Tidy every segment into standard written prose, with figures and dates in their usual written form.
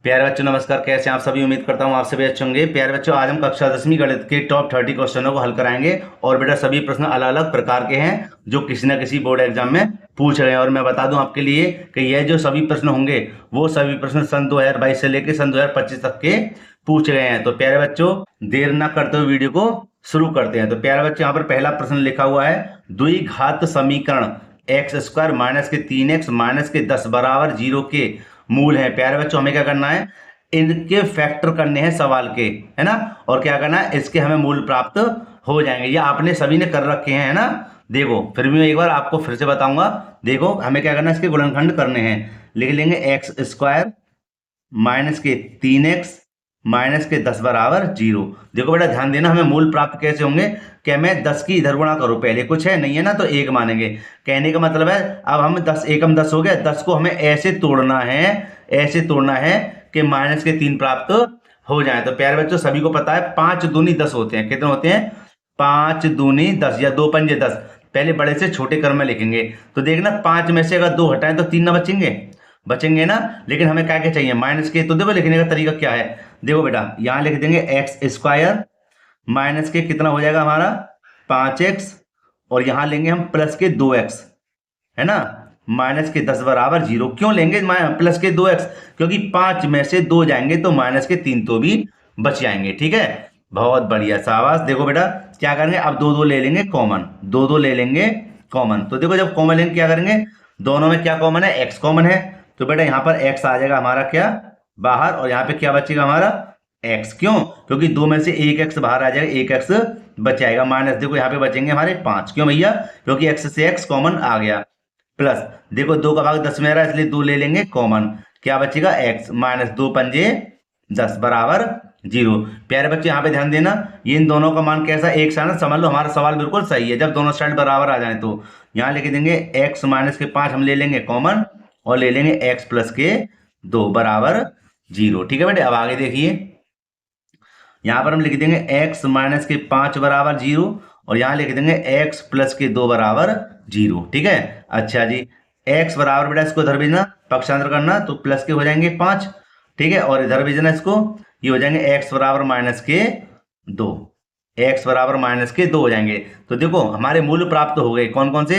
प्यारे बच्चों नमस्कार। कैसे हैं आप सभी? उम्मीद करता हूं आप सभी अच्छे होंगे। प्यारे बच्चों, आज हम कक्षा 10वीं गणित के टॉप 30 क्वेश्चनों को हल कराएंगे। और बेटा सभी प्रश्न अलग अलग प्रकार के हैं जो किसी न किसी बोर्ड एग्जाम में पूछ रहे हैं। और मैं बता दूं आपके लिए कि यह जो सभी प्रश्न होंगे वो सभी प्रश्न सन 2022 से लेकर सन 2025 तक के पूछ रहे हैं। तो प्यारे बच्चों, देर ना करते हुए वीडियो को शुरू करते हैं। तो प्यारे बच्चों, यहाँ पर पहला प्रश्न लिखा हुआ है, द्विघात समीकरण एक्स स्क्वायर माइनस के 3x माइनस के 10 बराबर 0 के मूल है। प्यारे बच्चों, हमें क्या करना है? इनके फैक्टर करने हैं सवाल के, है ना। और क्या करना है? इसके हमें मूल प्राप्त हो जाएंगे। ये आपने सभी ने कर रखे हैं, है ना। देखो फिर भी मैं एक बार आपको फिर से बताऊंगा। देखो हमें क्या करना है? इसके गुणनखंड करने हैं। लिख लेंगे एक्स स्क्वायर माइनस के 3x माइनस के 10 बराबर 0। देखो बेटा ध्यान देना, हमें मूल प्राप्त कैसे होंगे? क्या मैं 10 की इधर गुणा करूं, पहले कुछ है नहीं है ना, तो 1 मानेंगे। कहने का मतलब है अब हम 10 एकम 10 हो गया, 10 को हमें ऐसे तोड़ना है, ऐसे तोड़ना है कि माइनस के 3 प्राप्त हो जाए। तो प्यारे बच्चों सभी को पता है 5 दूनी 10 होते हैं। कितने होते हैं? 5 दूनी 10 या 2 पंजे 10। पहले बड़े से छोटे क्रम में लिखेंगे। तो देखना 5 में से अगर 2 हटाएं तो 3 ना बचेंगे ना। लेकिन हमें क्या क्या चाहिए? माइनस के। तो देखो लिखने का तरीका क्या है। देखो बेटा यहां लिख देंगे एक्स स्क्वायर माइनस के कितना हो जाएगा हमारा 5x, और यहां लेंगे हम प्लस के 2x, है ना। माइनस के 10 बराबर 0 क्यों लेंगे प्लस के 2x? क्योंकि 5 में से 2 जाएंगे तो माइनस के 3 तो भी बच जाएंगे। ठीक है, बहुत बढ़िया, शाबाश। देखो बेटा क्या करेंगे, अब दो दो ले लेंगे कॉमन, दो दो ले लेंगे कॉमन। तो देखो जब कॉमन लेंगे क्या करेंगे? दोनों में क्या कॉमन है? x कॉमन है। तो बेटा यहाँ पर x आ जाएगा हमारा क्या बाहर, और यहाँ पे क्या बचेगा हमारा x। क्यों? क्योंकि 2 में से 1x बाहर आ जाएगा, 1x बच जाएगा। माइनस देखो यहाँ पे बचेंगे हमारे 5। क्यों भैया? क्योंकि x से x कॉमन आ गया। प्लस देखो 2 का भाग 10 में आ रहा है, इसलिए 2 ले लेंगे कॉमन। क्या बचेगा? x माइनस 2 पंजे 10 बराबर 0। प्यारे बच्चे यहाँ पे ध्यान देना, ये इन दोनों का मान कैसा एक साथ समझ लो, हमारा सवाल बिल्कुल सही है जब दोनों साइड बराबर आ जाए। तो यहाँ लिख देंगे x माइनस के 5 हम ले लेंगे कॉमन, और ले लेंगे x प्लस के 2 बराबर 0। ठीक है बेटे, अब आगे देखिए, यहां पर हम लिख देंगे x माइनस के 5 बराबर 0, और यहां लिख देंगे x प्लस के 2 बराबर 0। ठीक है, अच्छा जी। x बराबर बेटा इसको इधर भेजना, पक्षांतर करना, तो प्लस के हो जाएंगे 5। ठीक है, और इधर भेजना इसको, ये हो जाएंगे x बराबर माइनस के 2, x बराबर माइनस के 2 हो जाएंगे। तो देखो हमारे मूल्य प्राप्त हो गए। कौन कौन से?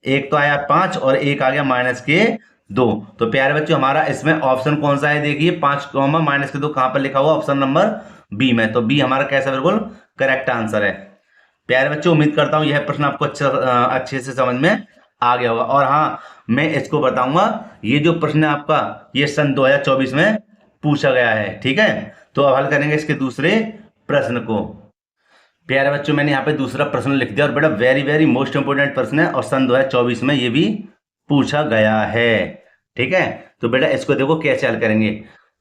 एक तो आया 5 और एक आ गया माइनस के 2। तो प्यारे बच्चों हमारा इसमें ऑप्शन कौन सा है? देखिए 5 माइनस के 2 कहां पर लिखा हुआ? ऑप्शन नंबर बी में। तो बी हमारा कैसा बिल्कुल करेक्ट आंसर है। प्यारे बच्चों उम्मीद करता हूं यह प्रश्न आपको अच्छे से समझ में आ गया होगा। और हाँ, मैं इसको बताऊंगा, ये जो प्रश्न है आपका ये सन 2024 में पूछा गया है। ठीक है, तो अब हल करेंगे इसके दूसरे प्रश्न को। प्यारे बच्चों मैंने यहाँ पे दूसरा प्रश्न लिख दिया, और बेटा वेरी वेरी मोस्ट इंपोर्टेंट प्रश्न है, और सन 2024 में ये भी पूछा गया है। ठीक है, तो बेटा इसको देखो कैसे हल करेंगे।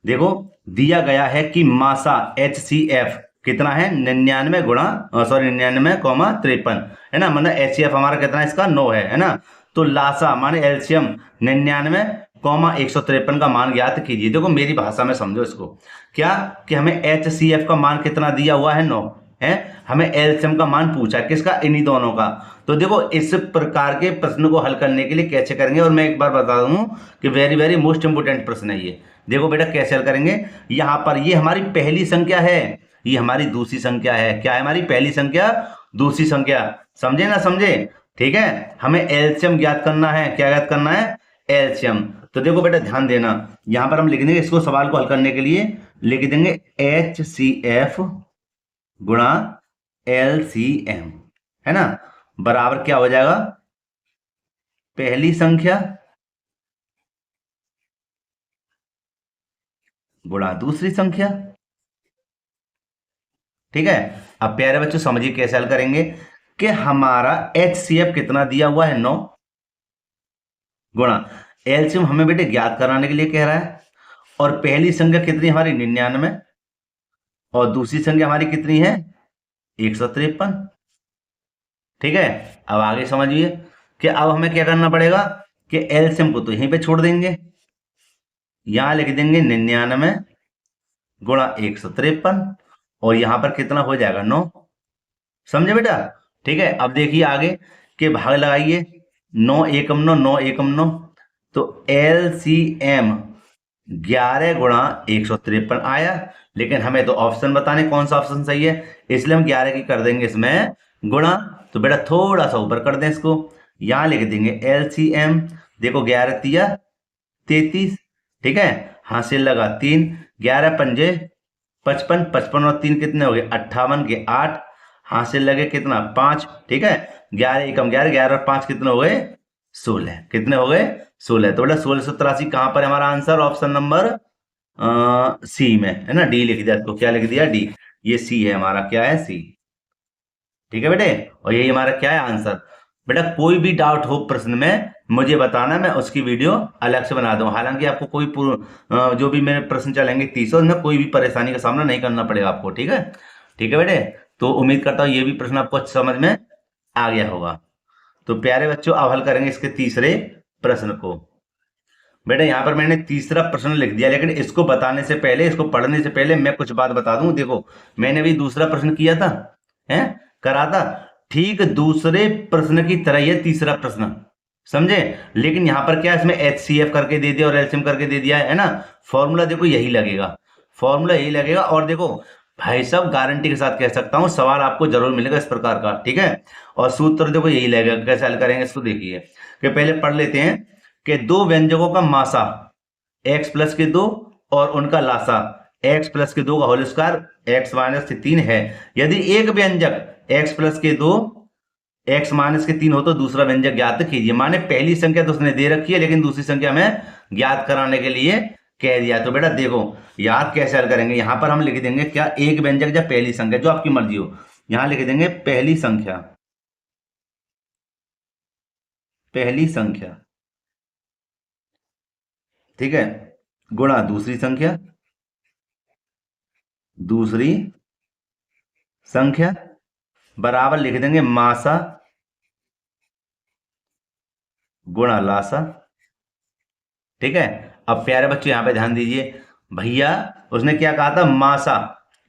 देखो दिया गया है कि मासा HCF कितना है? 99 गुणा 99,53, है ना। मतलब HCF हमारा कितना है? इसका 9 है ना। तो लासा माने एलसीएम 99,153 का मान ज्ञात कीजिए। देखो मेरी भाषा में समझो इसको, क्या कि हमें HCF का मान कितना दिया हुआ है? 9 है। हमें एलसीएम का मान पूछा है, किसका? इन्हीं दोनों का। तो देखो इस प्रकार के प्रश्न को हल करने के लिए कैसे करेंगे, और मैं एक बार बता दूं कि वेरी वेरी मोस्ट इंपोर्टेंट प्रश्न है ये। देखो बेटा कैसे हल करेंगे। यहां पर ये हमारी पहली संख्या है, ये हमारी दूसरी संख्या है। क्या है हमारी? पहली संख्या, दूसरी संख्या। समझे ना समझे? ठीक है, हमें एलसीएम ज्ञात करना है। क्या ज्ञात करना है? एलसीएम। तो देखो बेटा ध्यान देना, यहां पर हम लिख देंगे इसको, सवाल को हल करने के लिए लिख देंगे HCF गुणा LCM, है ना, बराबर क्या हो जाएगा? पहली संख्या गुणा दूसरी संख्या। ठीक है, अब प्यारे बच्चों समझिए कैसे हल करेंगे कि हमारा HCF कितना दिया हुआ है? 9 गुणा एलसीएम हमें बेटे ज्ञात कराने के लिए कह रहा है, और पहली संख्या कितनी हमारी? 99, और दूसरी संख्या हमारी कितनी है? 153। ठीक है, अब आगे समझिए कि अब हमें क्या करना पड़ेगा कि एलसीएम को तो यहीं पे छोड़ देंगे, यहां लिख देंगे 99 गुणा 153, और यहां पर कितना हो जाएगा? 9। समझे बेटा? ठीक है, अब देखिए आगे के भाग लगाइए। 9 एकम 9, 9 एकम 9, तो एलसीएम 11 गुणा 153 आया, लेकिन हमें तो ऑप्शन बताने कौन सा ऑप्शन सही है, इसलिए हम 11 की कर देंगे इसमें गुणा। तो बेटा थोड़ा सा ऊपर कर दें इसको, यहां लिख देंगे LCM। देखो 11 तिया 33, ठीक है, हासिल लगा 3, 11 पंजे 55, 55 और 3 कितने हो गए 58 के 8, हासिल लगे कितना 5, ठीक है, 11 एकम 11, 11 और 5 कितने हो गए 16, कितने हो गए 16। तो बेटा 1683 कहां पर हमारा आंसर, ऑप्शन नंबर सी में है ना, डी लिख दिया, तो क्या लिख दिया डी, ये सी है हमारा, क्या है सी, ठीक है बेटे, और यही हमारा क्या है आंसर। बेटा कोई भी डाउट हो प्रश्न में मुझे बताना, मैं उसकी वीडियो अलग से बना दूं, हालांकि आपको कोई जो भी मेरे प्रश्न चलेंगे 30 में कोई भी परेशानी का सामना नहीं करना पड़ेगा आपको, ठीक है बेटे। तो उम्मीद करता हूं ये भी प्रश्न आपको समझ में आ गया होगा। तो प्यारे बच्चों अब हल करेंगे इसके तीसरे प्रश्न को। बेटा यहाँ पर मैंने तीसरा प्रश्न लिख दिया, लेकिन इसको बताने से पहले, इसको पढ़ने से पहले मैं कुछ बात बता दूं। देखो मैंने भी दूसरा प्रश्न किया था, है करा था, ठीक दूसरे प्रश्न की तरह ये तीसरा प्रश्न, समझे, लेकिन यहाँ पर क्या इसमें HCF करके दे दिया और LCM करके दे दिया है ना। फॉर्मूला देखो यही लगेगा, फॉर्मूला यही लगेगा, और देखो भाई साहब गारंटी के साथ कह सकता हूं सवाल आपको जरूर मिलेगा इस प्रकार का, ठीक है। और सूत्र देखो यही लगेगा, कैसे हल करेंगे इसको देखिए, कि पहले पढ़ लेते हैं कि दो व्यंजकों का मासा x प्लस के 2 और उनका लासा x प्लस के 2 का होल स्क्वायर x माइनस के 3 है। यदि एक व्यंजक x प्लस के 2 x माइनस के 3 हो तो दूसरा व्यंजक ज्ञात कीजिए। माने पहली संख्या तो उसने दे रखी है, लेकिन दूसरी संख्या हमें ज्ञात कराने के लिए कह दिया। तो बेटा देखो याद कैसे हल करेंगे, यहां पर हम लिख देंगे क्या, एक व्यंजक या पहली संख्या, जो आपकी मर्जी हो, यहां लिख देंगे पहली संख्या, पहली संख्या, ठीक है, गुणा दूसरी संख्या, दूसरी संख्या, बराबर लिख देंगे मासा गुणा लासा, ठीक है। अब प्यारे बच्चों यहां पे ध्यान दीजिए, भैया उसने क्या कहा था, मासा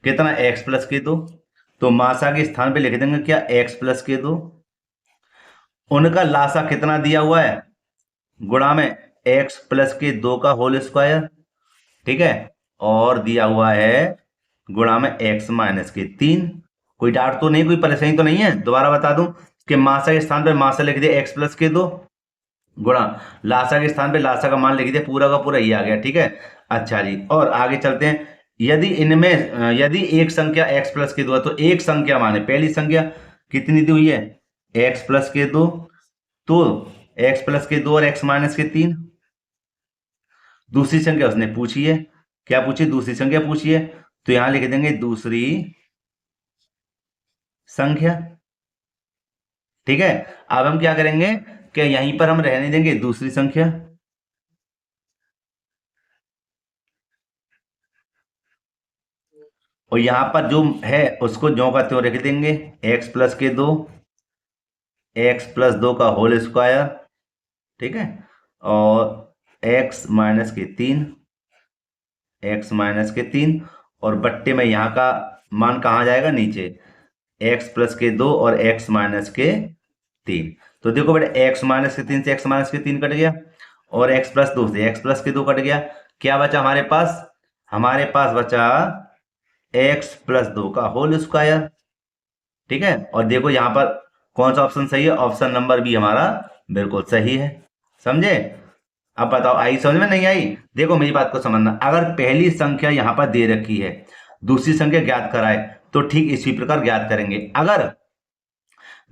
कितना x प्लस के 2, तो मासा के स्थान पे लिख देंगे क्या x प्लस के 2, उनका लासा कितना दिया हुआ है, गुणा में x प्लस के 2 का होल स्क्वायर, ठीक है, और दिया हुआ है गुणा में x माइनस के 3। कोई डाउट तो नहीं, कोई परेशानी तो नहीं है, दोबारा बता दूं कि मासा के स्थान पे मासा लिख दिया x प्लस के 2, गुणा लासा के स्थान पे लासा का मान लिख दिया, पूरा का पूरा ये आ गया, ठीक है। अच्छा जी, और आगे चलते हैं, यदि इनमें यदि एक संख्या x प्लस के 2 है, तो एक संख्या माने पहली संख्या कितनी दी हुई है x प्लस के 2, तो x प्लस के 2 और x माइनस के 3। दूसरी संख्या उसने पूछी है, क्या पूछी, दूसरी संख्या पूछी है, तो यहां लिख देंगे दूसरी संख्या, ठीक है। अब हम क्या करेंगे कि यहीं पर हम रहने देंगे दूसरी संख्या, और यहां पर जो है उसको ज्यों का त्यों रख देंगे, x प्लस के 2, x प्लस 2 का होल स्क्वायर, ठीक है, और x माइनस के 3, x माइनस के 3, और बट्टे में यहां का मान कहां जाएगा, नीचे, x प्लस के 2 और x माइनस के 3। तो देखो बेटा x माइनस के 3 से x माइनस के 3 कट गया, और x प्लस 2 से x प्लस के 2 कट गया, क्या बचा हमारे पास, हमारे पास बचा x प्लस 2 का होल स्क्वायर, ठीक है। और देखो यहां पर कौन सा ऑप्शन सही है, ऑप्शन नंबर बी हमारा बिल्कुल सही है, समझे। अब बताओ आई समझ में नहीं आई, देखो मेरी बात को समझना, अगर पहली संख्या यहां पर दे रखी है, दूसरी संख्या ज्ञात कराए, तो ठीक इसी प्रकार ज्ञात करेंगे। अगर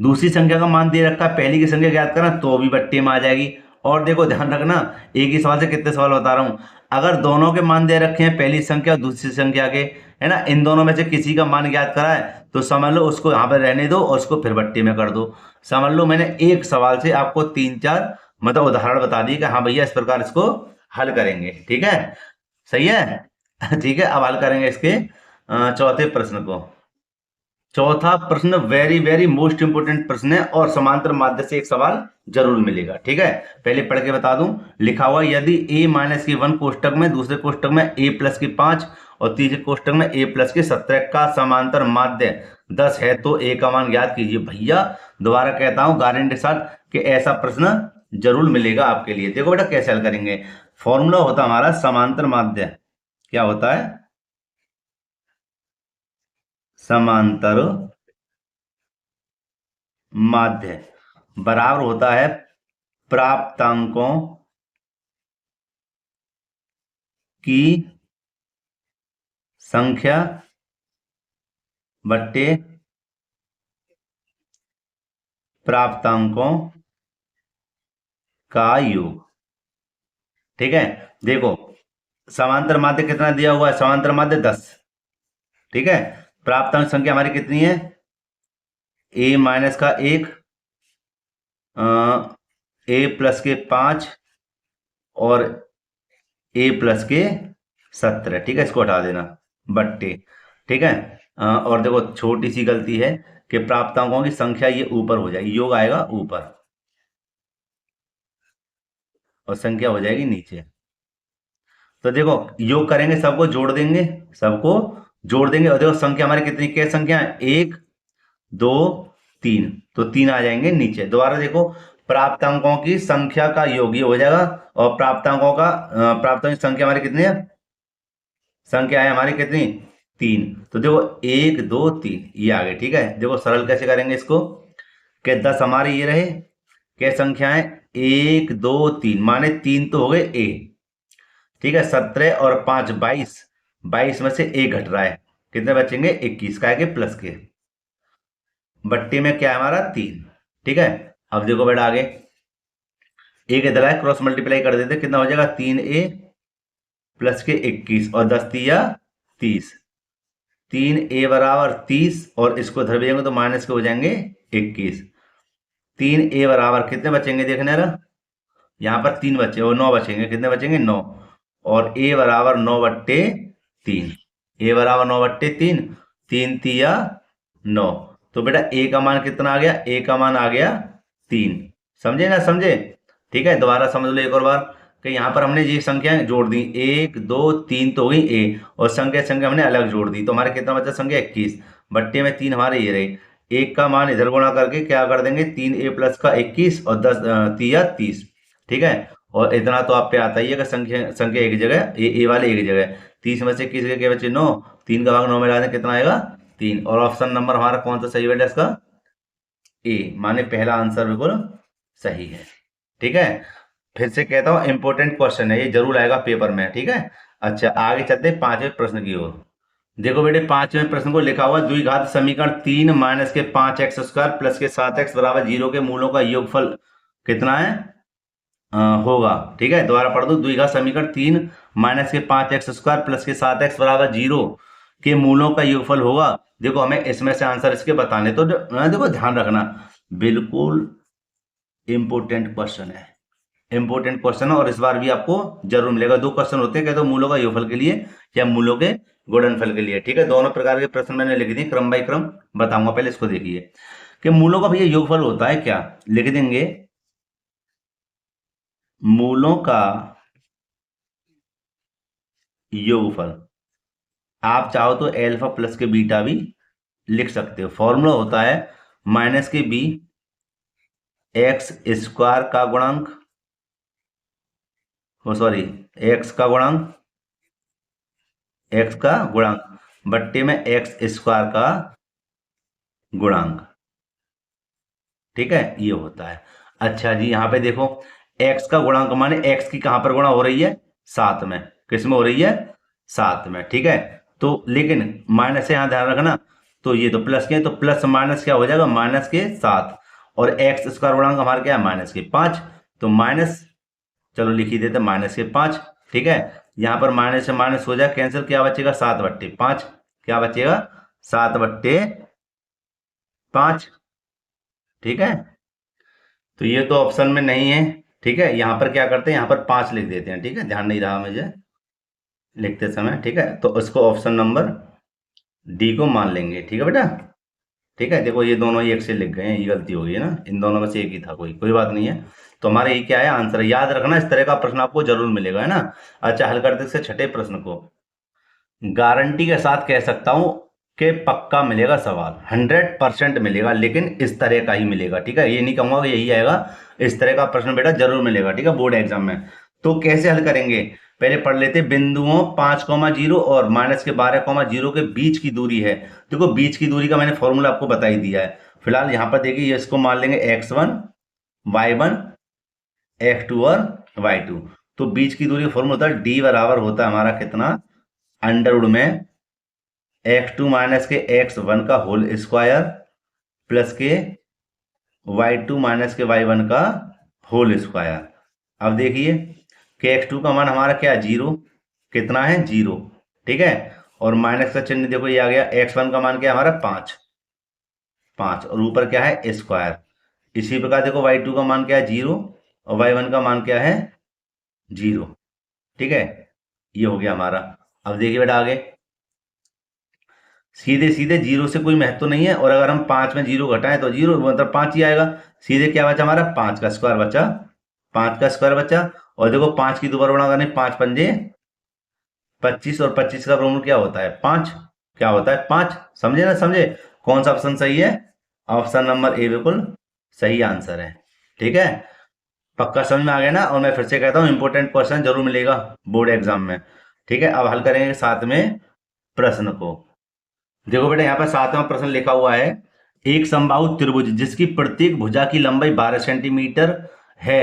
दूसरी संख्या का मान दे रखा है, पहली की संख्या ज्ञात करना, तो भी बट्टे में आ जाएगी। और देखो ध्यान रखना, एक ही सवाल से कितने सवाल बता रहा हूं, अगर दोनों के मान दे रखे हैं, पहली संख्या और दूसरी संख्या के, है ना, इन दोनों में से किसी का मान ज्ञात करा है, तो समझ लो उसको यहां पर रहने दो और उसको फिर बट्टे में कर दो। समझ लो मैंने एक सवाल से आपको 3-4 मतलब उदाहरण बता दिए कि हाँ भैया इस प्रकार इसको हल करेंगे, ठीक है, सही है। ठीक है, अब हल करेंगे इसके चौथे प्रश्न को। चौथा प्रश्न वेरी वेरी मोस्ट इंपोर्टेंट प्रश्न है, और समांतर माध्य से एक सवाल जरूर मिलेगा, ठीक है। पहले पढ़ के बता दूं, लिखा हुआ यदि a माइनस की 1 कोष्टक में, दूसरे कोष्टक में a प्लस की 5 और तीसरे कोष्टक में a प्लस की 17 का समांतर माध्य 10 है, तो a का मान ज्ञात कीजिए। भैया दोबारा कहता हूं गारंटी के साथ कि ऐसा प्रश्न जरूर मिलेगा आपके लिए। देखो बेटा कैसे हल करेंगे, फॉर्मूला होता हमारा समांतर माध्य। क्या होता है? समांतर माध्य बराबर होता है प्राप्तांकों की संख्या बट्टे प्राप्तांकों का योग। ठीक है, देखो समांतर माध्य कितना दिया हुआ है? समांतर माध्य 10। ठीक है, प्राप्तांक संख्या हमारी कितनी है? a माइनस का 1, a प्लस के 5 और a प्लस के 17। ठीक है, इसको हटा देना बट्टे। ठीक है, और देखो छोटी सी गलती है कि प्राप्तांकों की संख्या ये ऊपर हो जाएगी, योग आएगा ऊपर और संख्या हो जाएगी नीचे। तो देखो योग करेंगे, सबको जोड़ देंगे, सबको जोड़ देंगे और देखो संख्या हमारी कितनी, क्या संख्या है? 1 2 3, तो 3 आ जाएंगे नीचे। दोबारा देखो प्राप्तांकों की संख्या का योग ये हो जाएगा और प्राप्तांकों का प्राप्तांक की संख्या हमारी कितनी है? संख्या है हमारी कितनी? 3। तो देखो 1 2 3 ये आ गए। ठीक है, देखो सरल कैसे करेंगे इसको कि 10 हमारे ये रहे, क्या संख्या है? 1 2 3 माने 3 तो हो गए ए। ठीक है, 17 और 5 22, 22 में से एक घट रहा है, कितने बचेंगे? 21 का है कि प्लस के बट्टे में क्या है हमारा? 3। ठीक है, अब देखो बेटा आगे एक इधर है, क्रॉस मल्टीप्लाई कर देते, कितना हो जाएगा? 3a प्लस के 21 और 10 तिया 30, 3a बराबर 30 और इसको इधर भेजेंगे तो माइनस के हो जाएंगे 21। 3a बराबर कितने बचेंगे? देखने रहा, यहाँ पर 3 बचे और 9 बचेंगे, कितने बचेंगे? 9 और a बराबर 9 बट्टे 3, a बराबर 9 बट्टे 3, 3 तिया 9। तो बेटा a का मान कितना आ गया? a का मान आ गया 3। समझे ना? समझे? ठीक है, दोबारा समझ लो एक और बार कि यहाँ पर हमने ये संख्याएं जोड़ दी, 1 2 3 तो हो गई a और संख्या संख्या हमने अलग जोड़ दी, तो हमारे कितना बचा? संख्या 21 बट्टे में 3 हमारे ये रहे। एक का मान इधर गुणा करके क्या कर देंगे? 3a प्लस का 21 और 10 तिया 30। ठीक है, और इतना तो आप पे आता ही है कि संख्या संख्या एक जगह, ए वाले एक जगह, 30 में से 21 के बचे 9, 3 का भाग 9 में डालें कितना आएगा? 3। और ऑप्शन नंबर हमारा कौन सा सही बेटा इसका? ए, माने पहला आंसर बिल्कुल सही है। ठीक है, फिर से कहता हूं इंपॉर्टेंट क्वेश्चन है, ये जरूर आएगा पेपर में। ठीक है, अच्छा आगे चलते हैं 5वें प्रश्न की ओर। देखो बेटे 5वें प्रश्न को लिखा हुआ द्विघात समीकरण 3 माइनस के 5x स्क्वायर प्लस के 7x बराबर 0 के मूलों का योगफल कितना है? होगा। ठीक है, दोबारा पढ़ दो, द्विघात समीकरण 3 माइनस के 5x स्क्वायर प्लस के 7x बराबर 0 के मूलों का योगफल होगा। देखो हमें इसमें से आंसर इसके बताने, तो देखो ध्यान रखना, बिल्कुल इंपोर्टेंट क्वेश्चन है, इंपोर्टेंट क्वेश्चन है और इस बार भी आपको जरूर मिलेगा। 2 क्वेश्चन होते हैं, क्या तो मूलों का योगफल के लिए या मूलों के गुणनफल के लिए। ठीक है, दोनों प्रकार के प्रश्न मैंने लिख दिए, क्रम बाई क्रम बताऊंगा। पहले इसको देखिए कि मूलों का भैया योगफल होता है क्या, लिख देंगे मूलों का योगफल। आप चाहो तो अल्फा प्लस के बीटा भी लिख सकते हो। फॉर्मूला होता है माइनस के बी एक्स स्क्वायर का गुणांक, सॉरी एक्स का गुणांक, एक्स का गुणांक बट्टे में एक्स स्क्वायर का गुणांक। ठीक है, ये होता है। अच्छा जी, यहां पे देखो x का गुणांक माने x की कहां पर गुणा हो रही है? 7 में। किस में हो रही है? 7 में। ठीक है, तो लेकिन माइनस से यहां ध्यान रखना, तो ये तो प्लस के, तो प्लस माइनस क्या हो जाएगा? माइनस के 7 और एक्स स्क्वायर गुणांक हमारा क्या है? माइनस के 5, तो माइनस, चलो लिख ही देते माइनस के 5। ठीक है, यहां पर माइनस से माइनस हो जाए कैंसिल, क्या बचेगा? 7 बट्टे 5, क्या बचेगा? 7 बट्टे 5। ठीक है, तो ये तो ऑप्शन में नहीं है। ठीक है, यहां पर क्या करते हैं? यहां पर 5 लिख देते हैं। ठीक है, ध्यान नहीं रहा मुझे लिखते समय। ठीक है, तो उसको ऑप्शन नंबर डी को मान लेंगे। ठीक है बेटा, ठीक है, देखो ये दोनों ही एक से लिख गए हैं, ये गलती हो गई है ना, इन दोनों में से एक ही था, कोई बात नहीं है। तो हमारा ये क्या है? आंसर याद रखना, इस तरह का प्रश्न आपको जरूर मिलेगा, है ना। अच्छा, हल करते से 6ठे प्रश्न को गारंटी के साथ कह सकता हूं कि पक्का मिलेगा सवाल, 100% मिलेगा, लेकिन इस तरह का ही मिलेगा। ठीक है, ये नहीं कहूंगा कि यही आएगा, इस तरह का प्रश्न बेटा जरूर मिलेगा। ठीक है, बोर्ड एग्जाम में। तो कैसे हल करेंगे, पहले पढ़ लेते। बिंदुओं 5,0 और माइनस के 12,0 के बीच की दूरी है। देखो बीच की दूरी का मैंने फॉर्मूला आपको बता ही दिया है। फिलहाल यहाँ पर देखिए, ये इसको मान लेंगे x1 y1 x2 और y2। तो बीच की दूरी का फॉर्मूला होता है d बराबर होता है हमारा कितना, अंडर में x2 माइनस के x1 का होल स्क्वायर प्लस के y2 माइनस के y1 का होल स्क्वायर। अब देखिए कि x2 का मान हमारा क्या है, 0, कितना है 0, ठीक है। और माइनस का चिन्ह देखो ये आ गया, x1 का मान क्या है हमारा 5 और ऊपर क्या है स्क्वायर। इसी प्रकार देखो y2 का मान क्या है 0 और y1 का मान क्या है 0, ठीक है। ये हो गया हमारा। अब देखिए बेटा आगे, सीधे सीधे 0 से कोई महत्व नहीं है, और अगर हम 5 में 0 घटाएं तो 0 मतलब 5 ही आएगा। सीधे क्या बचा हमारा, 5 का स्क्वायर बचा, 5 का स्क्वायर बचा। और देखो 5 की दोबारा गुणा करने, 5 पंजे 25 और 25 का वर्गमूल क्या होता है 5, क्या होता है 5। समझे ना, समझे कौन सा ऑप्शन सही है, ऑप्शन नंबर ए बिल्कुल सही आंसर है, ठीक है। पक्का समझ में आ गया ना। और मैं फिर से कहता हूँ इंपॉर्टेंट क्वेश्चन जरूर मिलेगा बोर्ड एग्जाम में, ठीक है। अब हल करेंगे 7वें प्रश्न को। देखो बेटा यहाँ पर 7वां प्रश्न लिखा हुआ है, एक समबाहु त्रिभुज जिसकी प्रत्येक भुजा की लंबाई 12 सेंटीमीटर है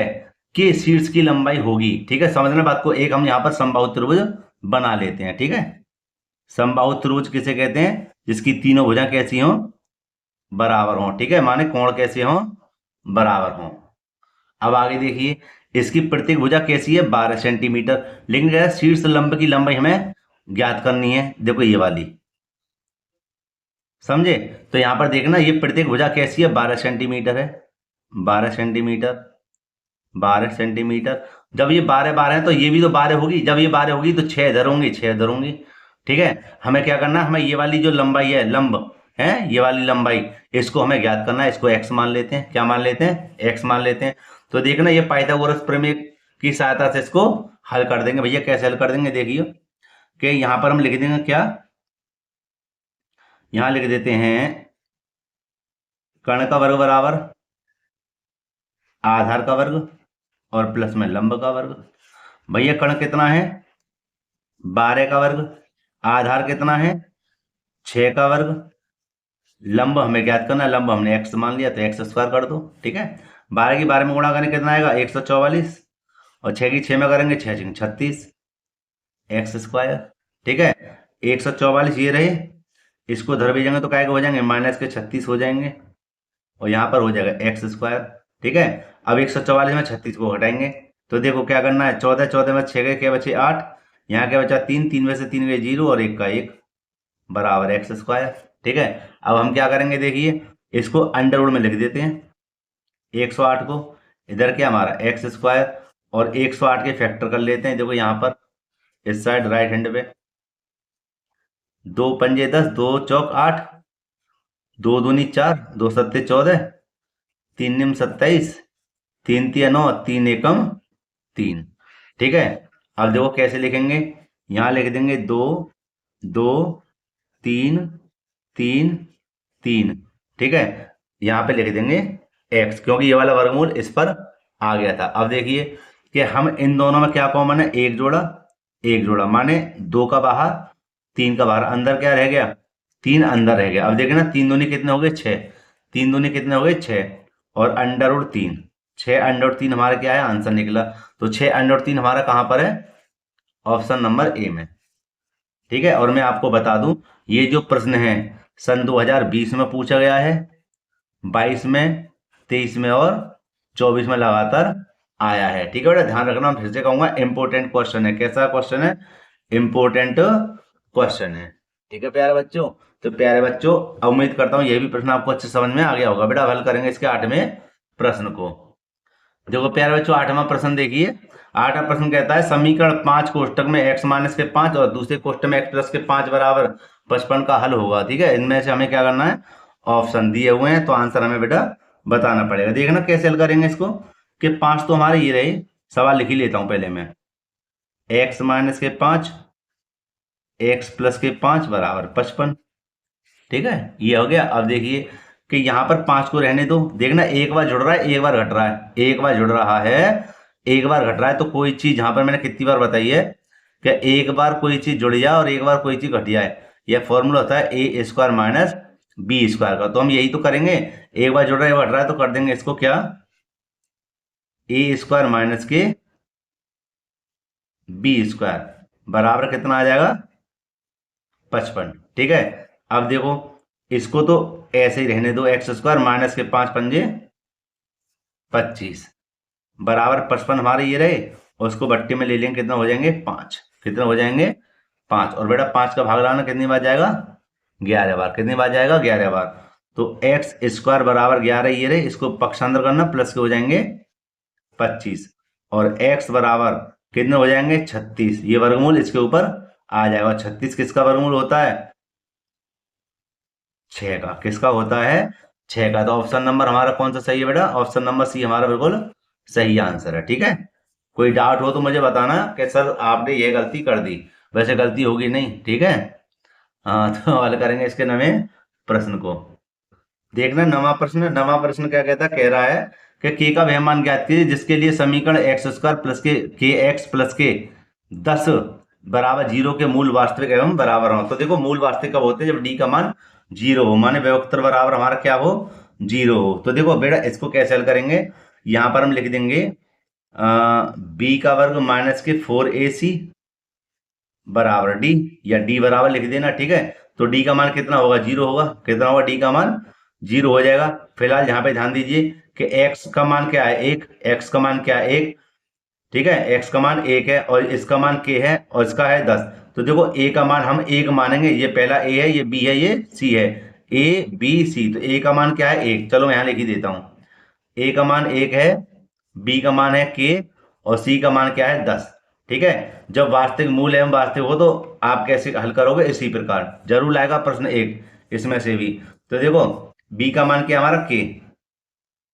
के शीर्ष की लंबाई होगी, ठीक है। समझना बात को, एक हम यहाँ पर समबाहु त्रिभुज बना लेते हैं, ठीक है। समबाहु त्रिभुज किसे कहते हैं, जिसकी तीनों भुजा कैसी हो, बराबर हो, ठीक है, माने कोण कैसे हो, बराबर हो। अब आगे देखिए, इसकी प्रत्येक भुजा कैसी है 12 सेंटीमीटर, लेकिन क्या है, शीर्ष लंब की लंबाई हमें ज्ञात करनी है। देखो ये वाली, समझे। तो यहां पर देखना, ये प्रत्येक भुजा कैसी है 12 सेंटीमीटर है, 12 सेंटीमीटर, 12 सेंटीमीटर। जब ये 12 है तो ये भी तो 12 होगी, जब ये 12 होगी तो 6 इधर होंगी, 6 इधर होंगी, ठीक है। हमें क्या करना है, हमें ये वाली जो लंबाई है, लंब है ये वाली लंबाई, इसको हमें ज्ञात करना है। इसको x मान लेते हैं, क्या मान लेते हैं, x मान लेते हैं। तो देखना ये पाइथागोरस प्रमेय की सहायता से इसको हल कर देंगे। भैया कैसे हल कर देंगे, देखिए कि यहां पर हम लिख देंगे क्या, यहां लिख देते हैं कर्ण का वर्ग बराबर आधार का वर्ग और प्लस में लंब का वर्ग। भैया कर्ण कितना है 12 का वर्ग, आधार कितना है 6 का वर्ग, लंब हमें ज्ञात करना है, लंब हमने x मान लिया तो x स्क्वायर कर दो, ठीक है। 12 की 12 में गुणा करें कितना आएगा 144, और 6 की 6 में करेंगे 6 36 एक्स स्क्वायर, ठीक है। 144 ये रहे, इसको धर भेजेंगे तो क्या हो जाएंगे माइनस के 36 हो जाएंगे, और यहाँ पर हो जाएगा एक्स स्क्वायर, ठीक है। अब 144 में 36 को घटाएंगे, तो देखो क्या करना है, 14 14 में 6 गए, क्या बचे 8, यहाँ क्या बचा 3, 3 में से 3 गए 0 और 1 का 1 बराबर एक्स स्क्वायर, ठीक है। अब हम क्या करेंगे, देखिए इसको अंडर रूट में लिख देते हैं, 108 को इधर क्या हमारा एक्स स्क्वायर, और 108 के फैक्टर कर लेते हैं। देखो यहाँ पर इस साइड राइट हैंड पे 2 पंजे 10, 2 चौक 8, 2 दूनी 4, 2 सत्ते 14, 3 निम 27, 3 तिया 9, 3 एकम 3, ठीक है। अब देखो कैसे लिखेंगे, यहां लिख देंगे 2 2 3 3 3, ठीक है। यहां पे लिख देंगे x, क्योंकि ये वाला वर्गमूल इस पर आ गया था। अब देखिए कि हम इन दोनों में क्या कॉमन है, एक जोड़ा, एक जोड़ा माने 2 का बाहर 3 का बाहर, अंदर क्या रह गया 3 अंदर रह गया। अब देखिए ना 3 दूनी कितने हो गए 6, 3 दूनी कितने हो गए 6, और अंडर रूट 3, 6 अंडर रूट 3 हमारा क्या है आंसर निकला। तो 6 अंडर रूट 3 हमारा कहां पर है, ऑप्शन नंबर ए में, ठीक है। और मैं आपको बता दूं, ये जो प्रश्न है सन 2020 में पूछा गया है, 22 में, 23 में और 24 में लगातार आया है, ठीक है बेटा, ध्यान रखना। मैं फिर से कहूंगा इंपोर्टेंट क्वेश्चन है। कैसा क्वेश्चन है, इंपोर्टेंट क्वेश्चन है, ठीक है प्यारे बच्चों। तो प्यारे बच्चों, उम्मीद करता हूं यह भी प्रश्न आपको अच्छे समझ में आ गया होगा। बेटा हल करेंगे इसके 8वें प्रश्न को। देखो प्यारे बच्चों 8वां प्रश्न देखिए, 8वां प्रश्न कहता है समीकरण 5 कोष्टक में x माइनस के 5 और दूसरे कोष्टक में x प्लस के 5 बराबर 55 का हल होगा, ठीक है। इनमें से हमें क्या करना है, ऑप्शन दिए हुए हैं तो आंसर हमें बेटा बताना पड़ेगा। देखना कैसे हल करेंगे इसको, कि 5 तो हमारे ये रहे, सवाल लिख ही लेता हूं पहले मैं, x माइनस के 5 x प्लस के 5 बराबर 55, ठीक है, ये हो गया। अब देखिए कि यहां पर 5 को रहने दो, देखना एक बार जुड़ रहा है एक बार घट रहा है, एक बार जुड़ रहा है एक बार घट रहा है तो कोई चीज, यहाँ पर मैंने कितनी बार बताई है कि एक बार कोई चीज जुड़ जाए और एक बार कोई चीज घट जाए, यह फॉर्मूला होता है ए स्क्वायर माइनस बी स्क्वायर का। तो हम यही तो करेंगे, एक बार जुड़ रहा है घट रहा है तो कर देंगे इसको क्या, ए स्क्वायर माइनस के बी स्क्वायर बराबर कितना आ जाएगा 55। ठीक है, अब देखो इसको तो ऐसे ही रहने दो, एक्स स्क्वायर माइनस के 5 पंजे 25 बराबर 55 हमारे ये रहे, और उसको बट्टी में ले लेंगे, कितना हो जाएंगे 5, कितना हो जाएंगे 5। और बेटा 5 का भाग लाना कितनी बार जाएगा 11 बार, कितनी बार जाएगा 11 बार। तो एक्स स्क्वायर बराबर 11 ये रहे, इसको पक्षांतर करना प्लस के हो जाएंगे 25, और x बराबर कितने हो जाएंगे 36, ये वर्गमूल इसके ऊपर आ जाएगा। 36 किसका वर्गमूल होता है 6 का, किसका होता है 6 का। तो ऑप्शन नंबर हमारा कौन सा सही है बेटा, ऑप्शन नंबर सी हमारा बिल्कुल सही आंसर है। ठीक है, कोई डाउट हो तो मुझे बताना कि सर आपने ये गलती कर दी, वैसे गलती होगी नहीं। ठीक है, हाँ तो हल करेंगे इसके नवे प्रश्न को। देखना नवा प्रश्न क्या कहता है, कह रहा है कि के का वह मान ज्ञात कीजिए जिसके लिए समीकरण एक्स स्क्वायर प्लस के एक्स प्लस के 10 बराबर 0 के मूल वास्तविक एवं बराबर हो। तो देखो मूल वास्तविक कब होते हैं, जब डी का मान 0 हो, माने व्युत्तर बराबर हमारा क्या हो 0 हो। तो देखो बेटा इसको कैसे हल करेंगे, यहां पर हम लिख देंगे बी का वर्ग माइनस के 4ac बराबर डी, या डी बराबर लिख देना। ठीक है, तो डी का मान कितना होगा 0 होगा, कितना होगा डी का मान 0 हो जाएगा। फिलहाल यहाँ पे ध्यान दीजिए कि x का मान क्या है 1, x का मान क्या है 1। ठीक है, x का मान 1 है और इसका मान k है और इसका है 10। तो देखो a का मान हम 1 मानेंगे, ये पहला a है, ये b है, ये c है, a b c। तो a का मान क्या है 1, चलो मैं यहाँ लिख ही देता हूँ, a का मान 1 है, b का मान है k और c का मान क्या है 10। ठीक है, जब वास्तविक मूल एवं वास्तविक हो तो आप कैसे हल करोगे, इसी प्रकार जरूर लाएगा प्रश्न एक इसमें से भी। तो देखो b का मान क्या हमारा k,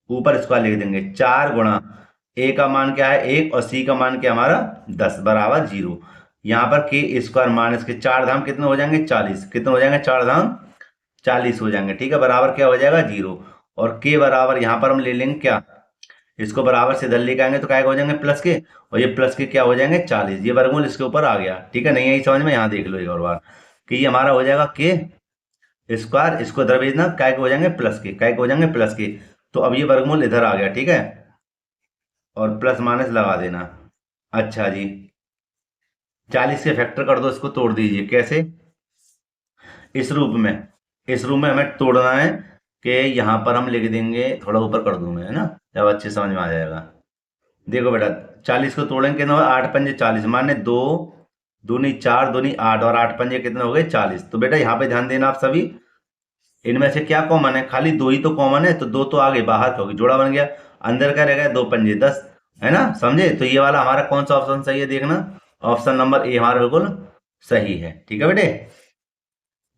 ऊपर स्क्वायर लिख देंगे 4 गुणा a का मान क्या है 1 और c का मान क्या हमारा 10 बराबर 0। यहाँ पर के स्क्वायर माइनस के 4 धाम कितने हो जाएंगे 40, कितने हो जाएंगे 4 धाम 40 हो जाएंगे। ठीक है, बराबर क्या हो जाएगा 0, और के बराबर यहाँ पर हम ले लेंगे क्या, इसको बराबर से इधर लेके आएंगे तो क्या हो जाएंगे प्लस के, और ये प्लस के क्या हो जाएंगे 40, ये वर्गमूल इसके ऊपर आ गया। ठीक है, नहीं आई समझ में, यहाँ देख लो एक और बार कि ये हमारा हो जाएगा के स्क्वायर, इसको इधर भेजना क्या हो जाएंगे प्लस के, क्या हो जाएंगे प्लस के। तो अब ये वर्गमूल इधर आ गया। ठीक है, और प्लस माइनस लगा देना। अच्छा जी, 40 से फैक्टर कर दो, इसको तोड़ दीजिए। कैसे, इस रूप में, इस रूप में हमें तोड़ना है कि यहाँ पर हम लिख देंगे, थोड़ा ऊपर कर दूं मैं, है ना, जब अच्छे समझ में आ जाएगा। देखो बेटा 40 को तोड़ेंगे कितना होगा 8 पंजे 40, माने 2 दूनी 4 दूनी 8 और 8 पंजे कितने हो गए 40। तो बेटा यहाँ पे ध्यान देना आप सभी, इनमें से क्या कॉमन है, खाली 2 ही तो कॉमन है, तो 2 तो आगे बाहर का होगी, जोड़ा बन गया, अंदर का रह गया 2 पंजे 10, है ना, समझे। तो ये वाला हमारा कौन सा ऑप्शन सही है देखना, ऑप्शन नंबर ए हमारा बिल्कुल सही है। ठीक है बेटे,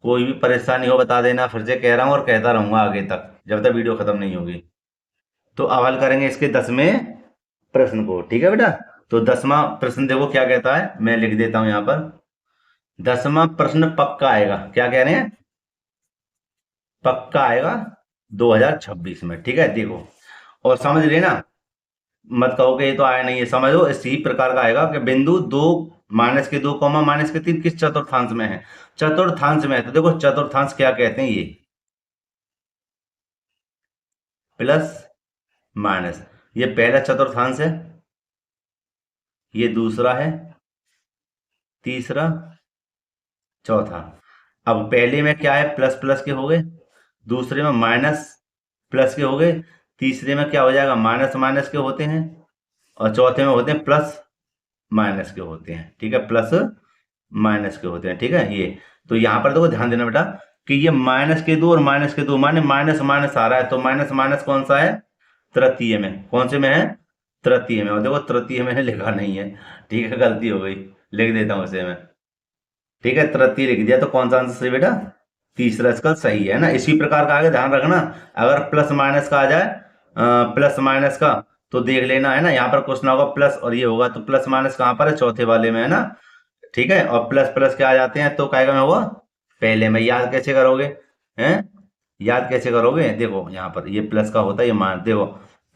कोई भी परेशानी हो बता देना, फिर से कह रहा हूं और कहता रहूंगा आगे तक जब तक वीडियो खत्म नहीं होगी। तो अब हल करेंगे इसके 10वें प्रश्न को। ठीक है बेटा, तो 10वां प्रश्न देखो क्या कहता है, मैं लिख देता हूं यहां पर। 10वां प्रश्न पक्का आएगा, क्या कह रहे हैं, पक्का आएगा 2026 में। ठीक है, देखो और समझ लेना, मत कहो कि ये तो आया नहीं है, समझो इसी प्रकार का आएगा कि बिंदु 2 माइनस के 2 कॉमा माइनस के 3 किस चतुर्थांश में है, चतुर्थांश में है। तो देखो चतुर्थांश क्या कहते हैं, ये प्लस माइनस, ये पहला चतुर्थांश है, ये दूसरा है, तीसरा, चौथा। अब पहले में क्या है प्लस प्लस के हो गए, दूसरे में माइनस प्लस के हो गए, तीसरे में क्या हो जाएगा माइनस माइनस के होते हैं, और चौथे में होते हैं प्लस माइनस के होते हैं। ठीक है, प्लस माइनस के होते हैं। ठीक है, ये तो यहाँ पर देखो ध्यान देना बेटा कि ये माइनस के 2 और माइनस के 2 माने माइनस माइनस आ रहा है, तो माइनस माइनस कौन सा है तृतीय में, कौन से में है तृतीय में, और देखो तृतीय मैंने लिखा नहीं है। ठीक है, गलती हो गई, लिख देता हूँ इसे मैं। ठीक है, तृतीय लिख दिया, तो कौन सा आंसर सही बेटा, तीसरा इसका सही है ना। इसी प्रकार का आगे ध्यान रखना, अगर प्लस माइनस का आ जाए प्लस माइनस का, तो देख लेना, है ना, यहाँ पर क्वेश्चन होगा प्लस और ये होगा, तो प्लस माइनस कहाँ पर है चौथे वाले में, है ना। ठीक है, और प्लस प्लस के आ जाते हैं तो क्या में होगा पहले में। याद कैसे करोगे हैं, याद कैसे करोगे, देखो यहाँ पर ये प्लस का होता है, ये मान देखो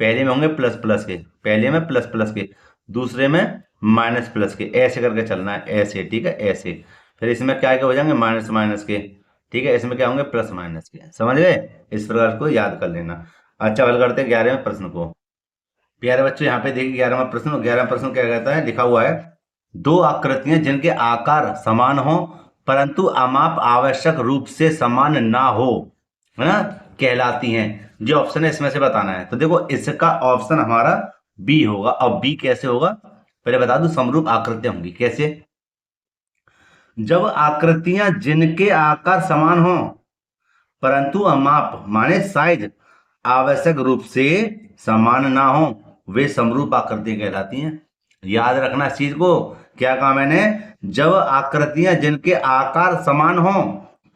पहले में होंगे प्लस प्लस के, पहले में प्लस प्लस के, दूसरे में माइनस प्लस के, ऐसे करके चलना है, ऐसे, ठीक है, ऐसे। फिर इसमें क्या क्या हो जाएंगे, माइनस माइनस के, ठीक है, इसमें क्या होंगे, प्लस माइनस के। समझ गए? इस प्रकार को याद कर लेना। अच्छा, हल करते हैं 11वें प्रश्न को। प्यारे बच्चों, यहाँ पे देखिए 11वां प्रश्न। 11वां प्रश्न क्या कहता है, लिखा हुआ है, दो आकृतियां जिनके आकार समान हो परंतु अमाप आवश्यक रूप से समान ना हो, है ना, कहलाती हैं। जो ऑप्शन है इसमें से बताना है। तो देखो, इसका ऑप्शन हमारा बी होगा। अब बी कैसे होगा, पहले बता दूं, समरूप आकृतियां होंगी। कैसे? जब आकृतियां जिनके आकार समान हो परंतु अमाप माने साइज आवश्यक रूप से समान ना हो, वे समरूप आकृतियां कहलाती हैं। याद रखना इस चीज को। क्या कहा मैंने? जब आकृतियां जिनके आकार समान हो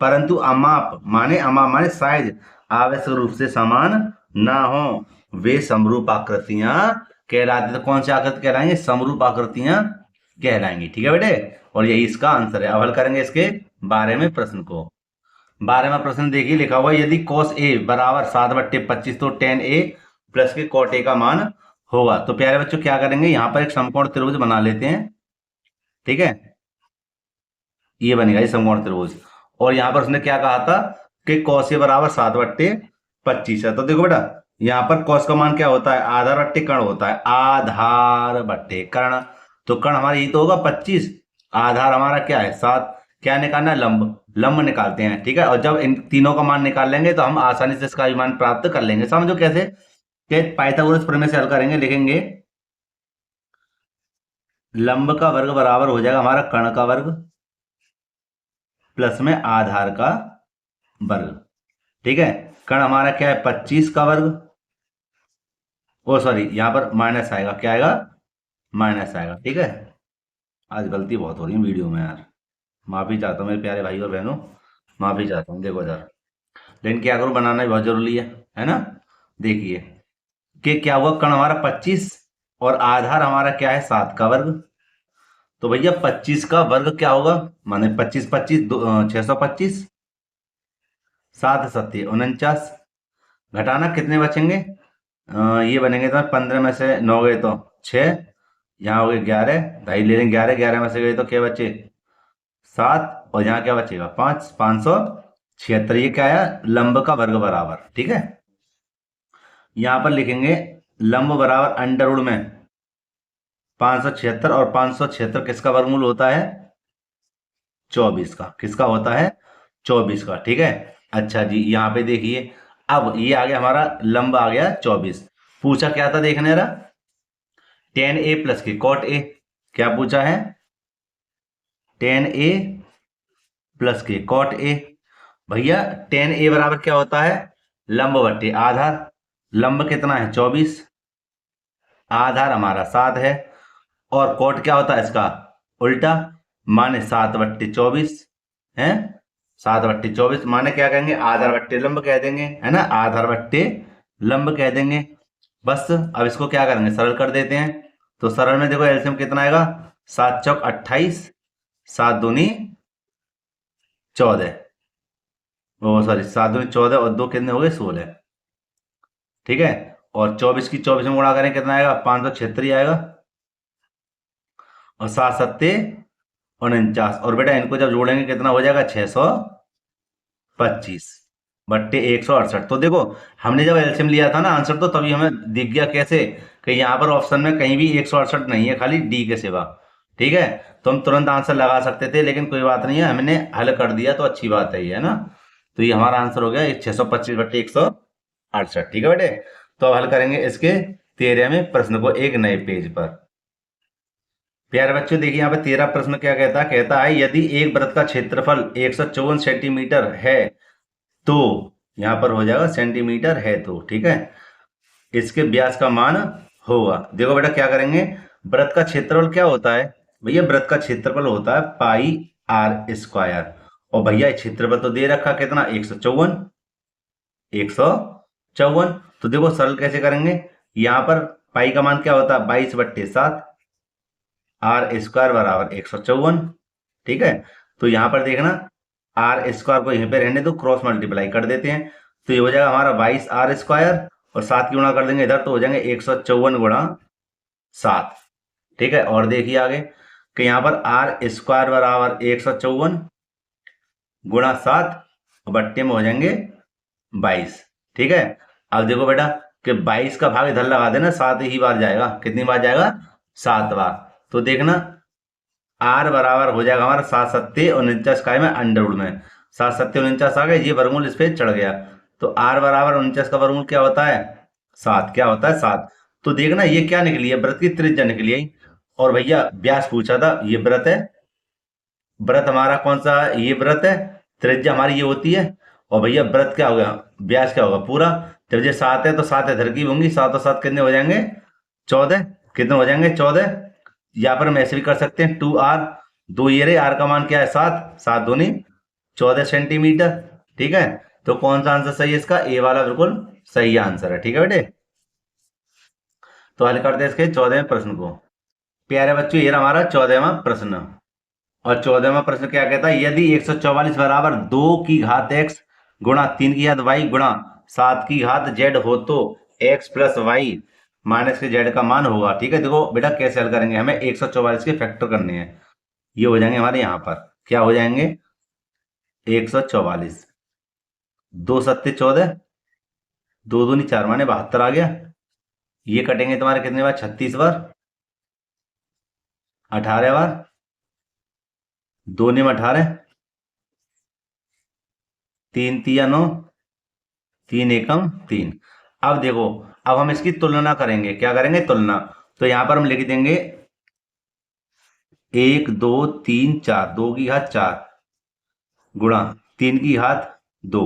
परंतु अमाप माने साइज आवश्यक रूप से समान ना हो, वे समरूप आकृतियां कहलाती। तो कौन सी आकृति कहलाएंगे? समरूप आकृतियां कहलाएंगी। ठीक है बेटे, और यही इसका आंसर है। अब हल करेंगे इसके 12वें प्रश्न को। 12वां प्रश्न देखिए, लिखा हुआ है, यदि cos a बराबर 7/25 तो tan a प्लस के cot a का मान होगा। तो प्यारे बच्चों क्या करेंगे, यहां पर एक समकोण त्रिभुज बना लेते हैं। ठीक है, ये बनेगा ये समकोण त्रिभुज। और यहां पर उसने क्या कहा था कि cos a बराबर 7/25 है। तो देखो बेटा, यहां पर cos का मान क्या होता है, आधार बट्टे कर्ण होता है, आधार बट्टे कर्ण। तो कर्ण हमारा ये तो होगा 25, आधार हमारा क्या है 7। क्या निकालना है, लंब, लंब निकालते हैं। ठीक है, और जब इन तीनों का मान निकाल लेंगे तो हम आसानी से इसका मान प्राप्त कर लेंगे। समझो कैसे, कि पाइथागोरस प्रमेय से हल करेंगे। लिखेंगे लंब का वर्ग बराबर हो जाएगा हमारा कर्ण का वर्ग प्लस में आधार का वर्ग। ठीक है, कर्ण हमारा क्या है 25 का वर्ग, ओ सॉरी यहां पर माइनस आएगा, क्या आएगा, माइनस आएगा। ठीक है, आज गलती बहुत हो रही है वीडियो में यार, माफी चाहता हूँ मेरे प्यारे भाई और बहनों, माफी चाहता हूँ। देखो जरा, लेकिन क्या करूँ, बनाना भी बहुत जरूरी है ना। देखिए कि क्या हुआ, कर्ण हमारा 25 और आधार हमारा क्या है 7 का वर्ग। तो भैया 25 का वर्ग क्या होगा, माने 25 25 625, 7 7 49, घटाना कितने बचेंगे, ये बनेंगे तो 15 में से 9 गए तो 6, यहाँ हो गए 11, भाई ले लेंगे 11, 11 में से गए तो क्या बचे 7, और यहाँ क्या बचेगा 5, 576। ये क्या आया, लंब का वर्ग बराबर। ठीक है, यहां पर लिखेंगे लंब बराबर अंडर रूट में 576, और 576 किसका वर्गमूल होता है, 24 का। किसका होता है, 24 का। ठीक है, अच्छा जी, यहाँ पे देखिए, अब ये आ गया हमारा लंब आ गया 24। पूछा क्या था देखने रहा, tan a प्लस के cot a। क्या पूछा है, tan a प्लस के cot a। भैया tan a बराबर क्या होता है, लंब बट्टे आधार। लंब कितना है 24, आधार हमारा 7 है, और cot क्या होता है इसका उल्टा, माने 7/24 है। 7/24 माने क्या कहेंगे, आधार बट्टे लंब कह देंगे, है ना, आधार बट्टे लंब कह देंगे। बस अब इसको क्या करेंगे, सरल कर देते हैं। तो सरल में देखो एलसीएम कितना आएगा, 7 चौक 28, 7 दूनी 14, ओ सॉरी 7 दूनी 14 और 2 कितने हो गए 16। ठीक है, और 24 की 24 में गुणा करें कितना आएगा, 576 आएगा, और 7 7 49। और बेटा इनको जब जोड़ेंगे कितना हो जाएगा 625 बट्टे 168। तो देखो हमने जब एलसीएम लिया था ना आंसर, तो तभी हमें दिख गया कैसे, कि यहाँ पर ऑप्शन में कहीं भी 168 नहीं है, खाली डी के सिवा। ठीक है, तो हम तुरंत आंसर लगा सकते थे, लेकिन कोई बात नहीं है, हमने हल कर दिया तो अच्छी बात है ये, है ना। तो ये हमारा आंसर हो गया 625 बट्टे 168। ठीक है बेटे, तो अब हल करेंगे इसके 13वें प्रश्न को एक नए पेज पर। प्यारे बच्चों देखिए यहाँ पे 13 प्रश्न क्या कहता है यदि एक वृत्त का क्षेत्रफल 154 सेंटीमीटर है तो, यहां पर हो जाएगा सेंटीमीटर है तो, ठीक है, इसके व्यास का मान होगा। देखो बेटा क्या करेंगे, वृत्त का क्षेत्रफल क्या होता है, भैया वृत्त का क्षेत्रफल होता है पाई आर स्क्वायर। और भैया क्षेत्रफल तो दे रखा कितना 154। तो देखो सरल कैसे करेंगे, यहां पर पाई का मान क्या होता है 22/7, आर स्क्वायर बराबर 154। ठीक है, तो यहां पर देखना आर स्क्वायर को यहीं पे रहने दो, क्रॉस मल्टीप्लाई कर देते हैं। तो ये हो जाएगा हमारा 22 आर स्क्वायर, और 7 की गुणा कर देंगे इधर तो हो जाएंगे 154 गुणा 7। ठीक है, और देखिए आगे कि यहाँ पर आर स्क्वायर बराबर 154 गुणा 7 बट्टे में हो जाएंगे 22। ठीक है, अब देखो बेटा कि 22 का भाग इधर लगा देना, 7 ही बार जाएगा। कितनी बार जाएगा? 7 बार। तो देखना आर बराबर हो जाएगा हमारा 7 सत्ते 49 का में अंडर रूट में 7 सत्ते 49 आ गए, ये वर्गमूल इस पे चढ़ गया। तो आर बराबर 49 का वर्गमूल क्या होता है? 7। क्या होता है? 7। तो देखना ये क्या निकली है? वृत्त की त्रिज्या निकली है। और भैया व्यास पूछा था, ये वृत्त है। व्रत हमारा कौन सा? ये व्रत है। त्रिज्या हमारी ये होती है। और भैया व्रत क्या होगा? व्यास क्या होगा? पूरा। त्रिज्या 7 है तो 7 इधर की होंगी, 7 और 7 कितने हो जाएंगे? 14। कितने हो जाएंगे? 14। यहाँ पर हम ऐसे भी कर सकते हैं 2r, 2 ये रहे, आर का मान क्या है? 7, 7 दूनी 14 सेंटीमीटर। ठीक है, तो कौन सा आंसर सही है इसका? ए वाला बिल्कुल सही आंसर है। ठीक है बेटे, तो हल करते हैं इसके 14वें प्रश्न को। प्यारे बच्चों, ये रहा हमारा 14वां प्रश्न। और 14वां प्रश्न क्या कहता है? यदि 144 बराबर 2 की घात x गुणा 3 की घात y गुणा 7 की घात z हो तो x प्लस वाई माइनस के z का मान होगा। ठीक है, देखो बेटा कैसे हल करेंगे, हमें 144 के फैक्टर करने हैं। ये हो जाएंगे हमारे यहाँ पर, क्या हो जाएंगे? 144, 2 सत्ते 14, 2 दूनी 4 माने 72 आ गया। ये कटेंगे तुम्हारे कितने बार? 36 बार, 18 बार, 2 में 18, 3 तिया 9, 3 एकम 3। अब देखो, अब हम इसकी तुलना करेंगे। क्या करेंगे? तुलना। तो यहां पर हम लिख देंगे 1 2 3 4, 2 की घात 4 गुणा 3 की घात 2।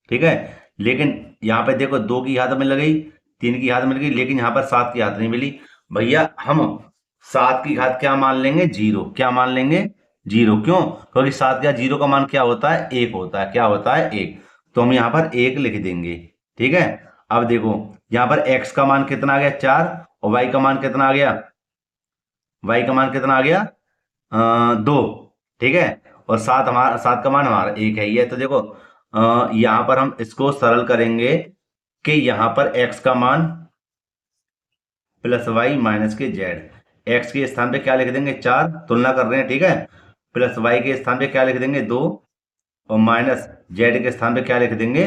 ठीक है, लेकिन यहाँ पे देखो 2 की घात मिल गई, 3 की घात मिल गई, लेकिन यहाँ पर 7 की घात नहीं मिली। भैया हम 7 की घात क्या मान लेंगे? 0। क्या मान लेंगे? 0। क्यों? क्योंकि 7 का 0 का मान क्या होता है? 1 होता है। क्या होता है? 1। तो हम यहाँ पर 1 लिख देंगे। ठीक है, अब देखो यहाँ पर x का मान कितना आ गया? 4। और y का मान कितना आ गया? y का मान कितना आ गया? 2। ठीक है, और 7 का मान हमारा 1 है। ये तो देखो यहाँ पर हम इसको सरल करेंगे कि यहाँ पर x का मान प्लस वाई माइनस के जेड। एक्स के स्थान पे क्या लिख देंगे? 4, तुलना कर रहे हैं। ठीक है, प्लस वाई के स्थान पे क्या लिख देंगे? 2, और माइनस जेड के स्थान पे क्या लिख देंगे?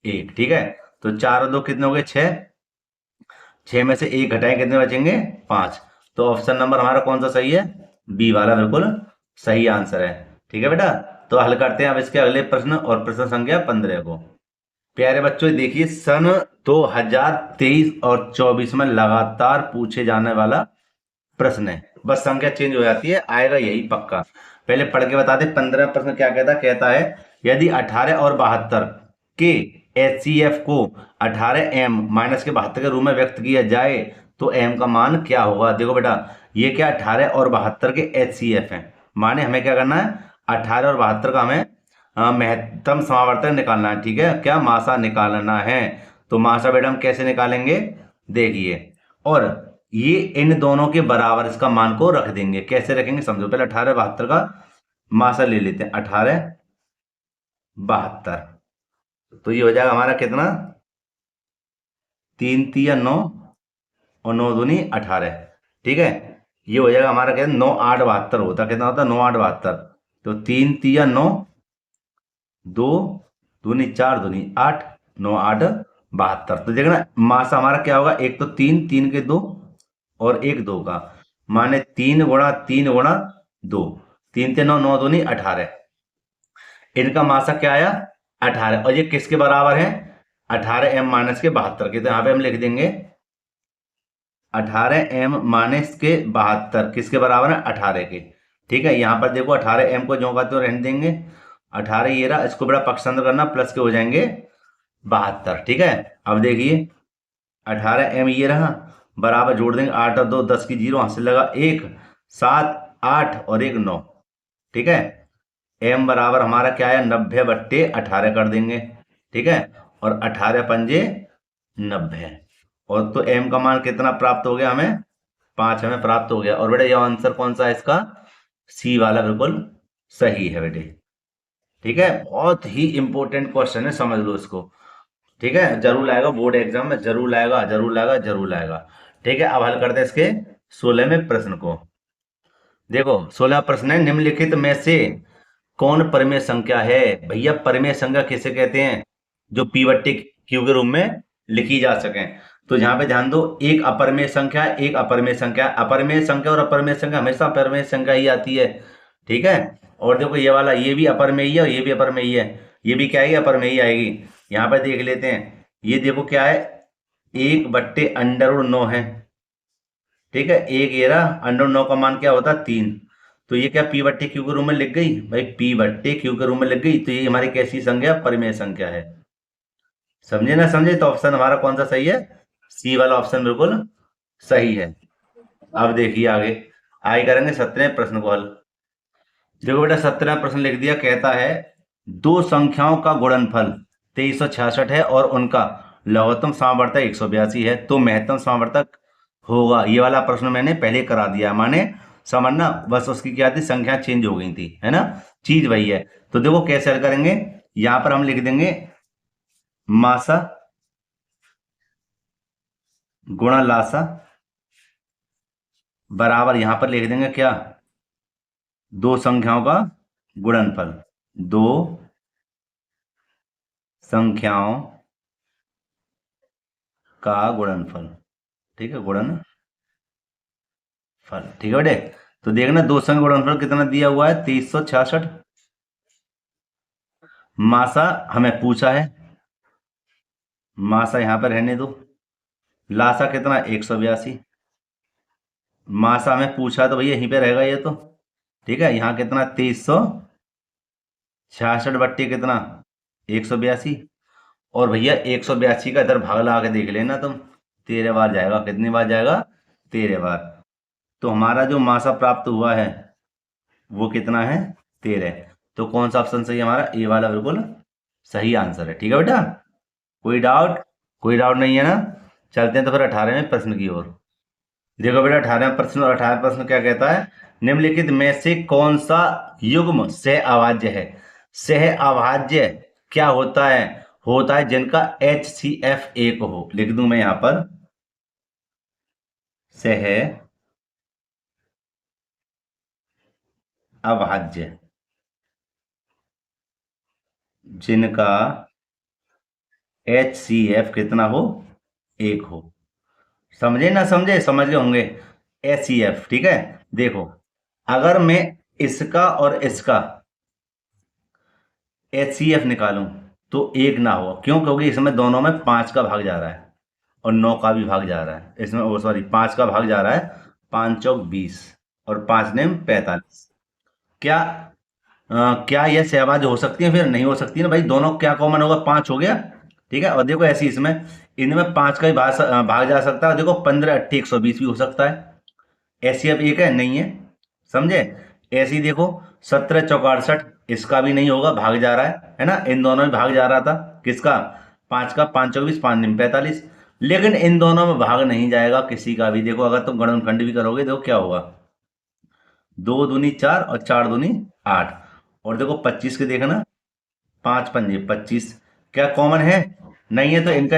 1। ठीक है, तो 4 और 2 कितने हो गए? 6। 6 में से 1 घटाएं, कितने बचेंगे? 5। तो ऑप्शन नंबर हमारा कौन सा सही है? बी वाला बिल्कुल सही आंसर है। ठीक है बेटा, तो हल करते हैं अब इसके अगले प्रश्न, और प्रश्न संख्या 15 को। प्यारे बच्चों देखिए, सन 2023 और 24 में लगातार पूछे जाने वाला प्रश्न है। बस संख्या चेंज हो जाती है, आएगा यही पक्का। पहले पढ़ के बता दे 15 प्रश्न क्या कहता? कहता है यदि 18 और 72 के HCF को 18m माइनस के 72 के रूप में व्यक्त किया जाए तो m का मान क्या होगा? देखो बेटा, ये क्या 18 और 72 के HCF हैं, माने हमें क्या करना है? 18 और 72 का हमें महत्तम समावर्तक निकालना है। ठीक है, क्या? मासा निकालना है। तो मासा बेटा हम कैसे निकालेंगे? देखिए, और ये इन दोनों के बराबर इसका मान को रख देंगे। कैसे रखेंगे समझो। पहले 18 72 का मासा ले लेते हैं, 18 72। तो ये हो जाएगा हमारा कितना? 3 तिया 9 और 9 दूनी 18। ठीक है, ये हो जाएगा हमारा कहते 9 8 72 होता। कितना होता? 9 8 72। तो 3 तिया 9, 2 दूनी 4 दूनी 8, 9 8 72। तो देखना मासा हमारा क्या होगा? एक तो 3, 3 के 2 और 1 2 का, माने 3 गुणा 3 गुणा 2, 3 9 9 दूनी 18। इनका मासा क्या आया? 18। और ये किसके बराबर है? 18m माइनस के 72 के। तो यहाँ पे हम लिख देंगे 18m माइनस के 72 किसके बराबर है? 18 के। ठीक है, यहाँ पर देखो 18m को जो का तो रहने देंगे, 18 ये रहा, इसको बड़ा पक्षांतर करना, प्लस के हो जाएंगे 72। ठीक है, अब देखिए 18m ये रहा, बराबर जोड़ देंगे 8 और 2 10 की 0, हासिल लगा 1 7 8 और 1 9। ठीक है, m बराबर हमारा क्या है? 90/18 कर देंगे। ठीक है, और 18 पंजे 90। और तो m का मान कितना प्राप्त हो गया? हमें 5 हमें प्राप्त हो गया। और बेटे ये आंसर कौन सा है इसका? सी वाला बिल्कुल सही है बेटे। ठीक है, बहुत ही इंपॉर्टेंट क्वेश्चन है, समझ लो इसको। ठीक है, जरूर लाएगा बोर्ड एग्जाम में, जरूर लाएगा, जरूर लाएगा, जरूर लाएगा। ठीक है, अब हल करते हैं इसके 16वें प्रश्न को। देखो 16वां प्रश्न है, निम्नलिखित में से कौन परिमेय संख्या है? भैया परिमेय संख्या किसे कहते हैं? जो पी बट्टे क्यू के रूप में लिखी जा सके। तो यहाँ पे ध्यान दो, एक अपरिमेय संख्या, एक अपरिमेय संख्या। अपरिमेय संख्या और अपरिमेय संख्या हमेशा अपरिमेय संख्या ही आती है। ठीक है, और देखो ये वाला, ये भी अपरिमेय है और ये भी अपरिमेय है, ये भी क्या आएगी? अपरिमेय ही आएगी। यहाँ पे देख लेते हैं, ये देखो क्या है, 1/√9 है। ठीक है, एक ये रहा, √9 का मान क्या होता है? 3। तो ये क्या पी बट्टे क्यू के रूप में लिख गई? भाई पी बट्टे क्यू के रूप में लिख गई, तो ये हमारी कैसी संख्या? परिमेय संख्या है। समझे ना समझे? तो ऑप्शन हमारा कौन सा सही है? सी वाला ऑप्शन बिल्कुल सही है। अब देखिए आगे, आगे करेंगे 17वें प्रश्न को हल। देखो बेटा 17वां प्रश्न लिख दिया, कहता है दो संख्याओं का गुणनफल 2366 है और उनका लघुत्तम समावर्तक 182 है, तो महत्तम समावर्तक होगा। ये वाला प्रश्न मैंने पहले करा दिया, माने समझना, बस उसकी क्या थी, संख्या चेंज हो गई थी, है ना, चीज वही है। तो देखो कैसे हल करेंगे, यहां पर हम लिख देंगे मासा गुणा लासा बराबर, यहां पर लिख देंगे क्या? दो संख्याओं का गुणनफल, दो संख्याओं का गुणनफल। ठीक है, गुणनफल। ठीक है बेटे, तो देखना दो संख्या गुणनफल कितना दिया हुआ है? 2366। मासा हमें पूछा है, मासा यहां पर रहने दो। लासा कितना? 182। मासा हमें पूछा तो भैया यहीं पे रहेगा ये तो। ठीक है, यहाँ कितना? 2366 बट्टे कितना? 182। और भैया 182 का इधर भाग लगा के देख लेना तुम, 13 बार जाएगा। कितनी बार जाएगा? 13 बार। तो हमारा जो मासा प्राप्त हुआ है वो कितना है? 13। तो कौन सा ऑप्शन सही है हमारा? ए वाला बिल्कुल सही आंसर है। ठीक है बेटा, कोई डाउट? कोई डाउट नहीं है ना? चलते हैं तो फिर 18वें प्रश्न की ओर। देखो बेटा 18वां प्रश्न, और 18वां प्रश्न क्या कहता है, निम्नलिखित में से कौन सा युग्म सह अभाज्य है? सह अभाज्य क्या होता है? होता है जिनका HCF एक हो। लिख दूं मैं यहां पर, सह अभाज्य जिनका HCF कितना हो? एक हो। समझे ना समझे? समझ गए होंगे। HCF, ठीक है। देखो अगर मैं इसका और इसका HCF निकालूं तो एक ना हो, क्यों? क्योंकि इसमें दोनों में 5 का भाग जा रहा है और 9 का भी भाग जा रहा है। इसमें ओ सॉरी 5 का भाग जा रहा है, 5 चौक 20 और 5 नेम 45। क्या क्या यह सहभाज हो सकती है? फिर नहीं हो सकती ना भाई, दोनों क्या कॉमन होगा? 5 हो गया। ठीक है, और देखो ऐसी इसमें, इनमें 5 का ही भाग जा सकता है। देखो 15 8 120 भी हो सकता है। ऐसी अब एक है, नहीं है, समझे? ऐसी देखो 17 चौक 68, इसका भी नहीं होगा, भाग जा रहा है ना? इन दोनों में भाग जा रहा था, किसका? 5 का, 5 चौक 20, 5 निम 45। लेकिन इन दोनों में भाग नहीं जाएगा किसी का भी। देखो अगर तुम गणनखंड भी करोगे, देखो क्या होगा, 2 दूनी 4 और 4 दूनी 8। और देखो 25 के देखना, 5 पंजे 25, क्या कॉमन है? नहीं है, तो इनका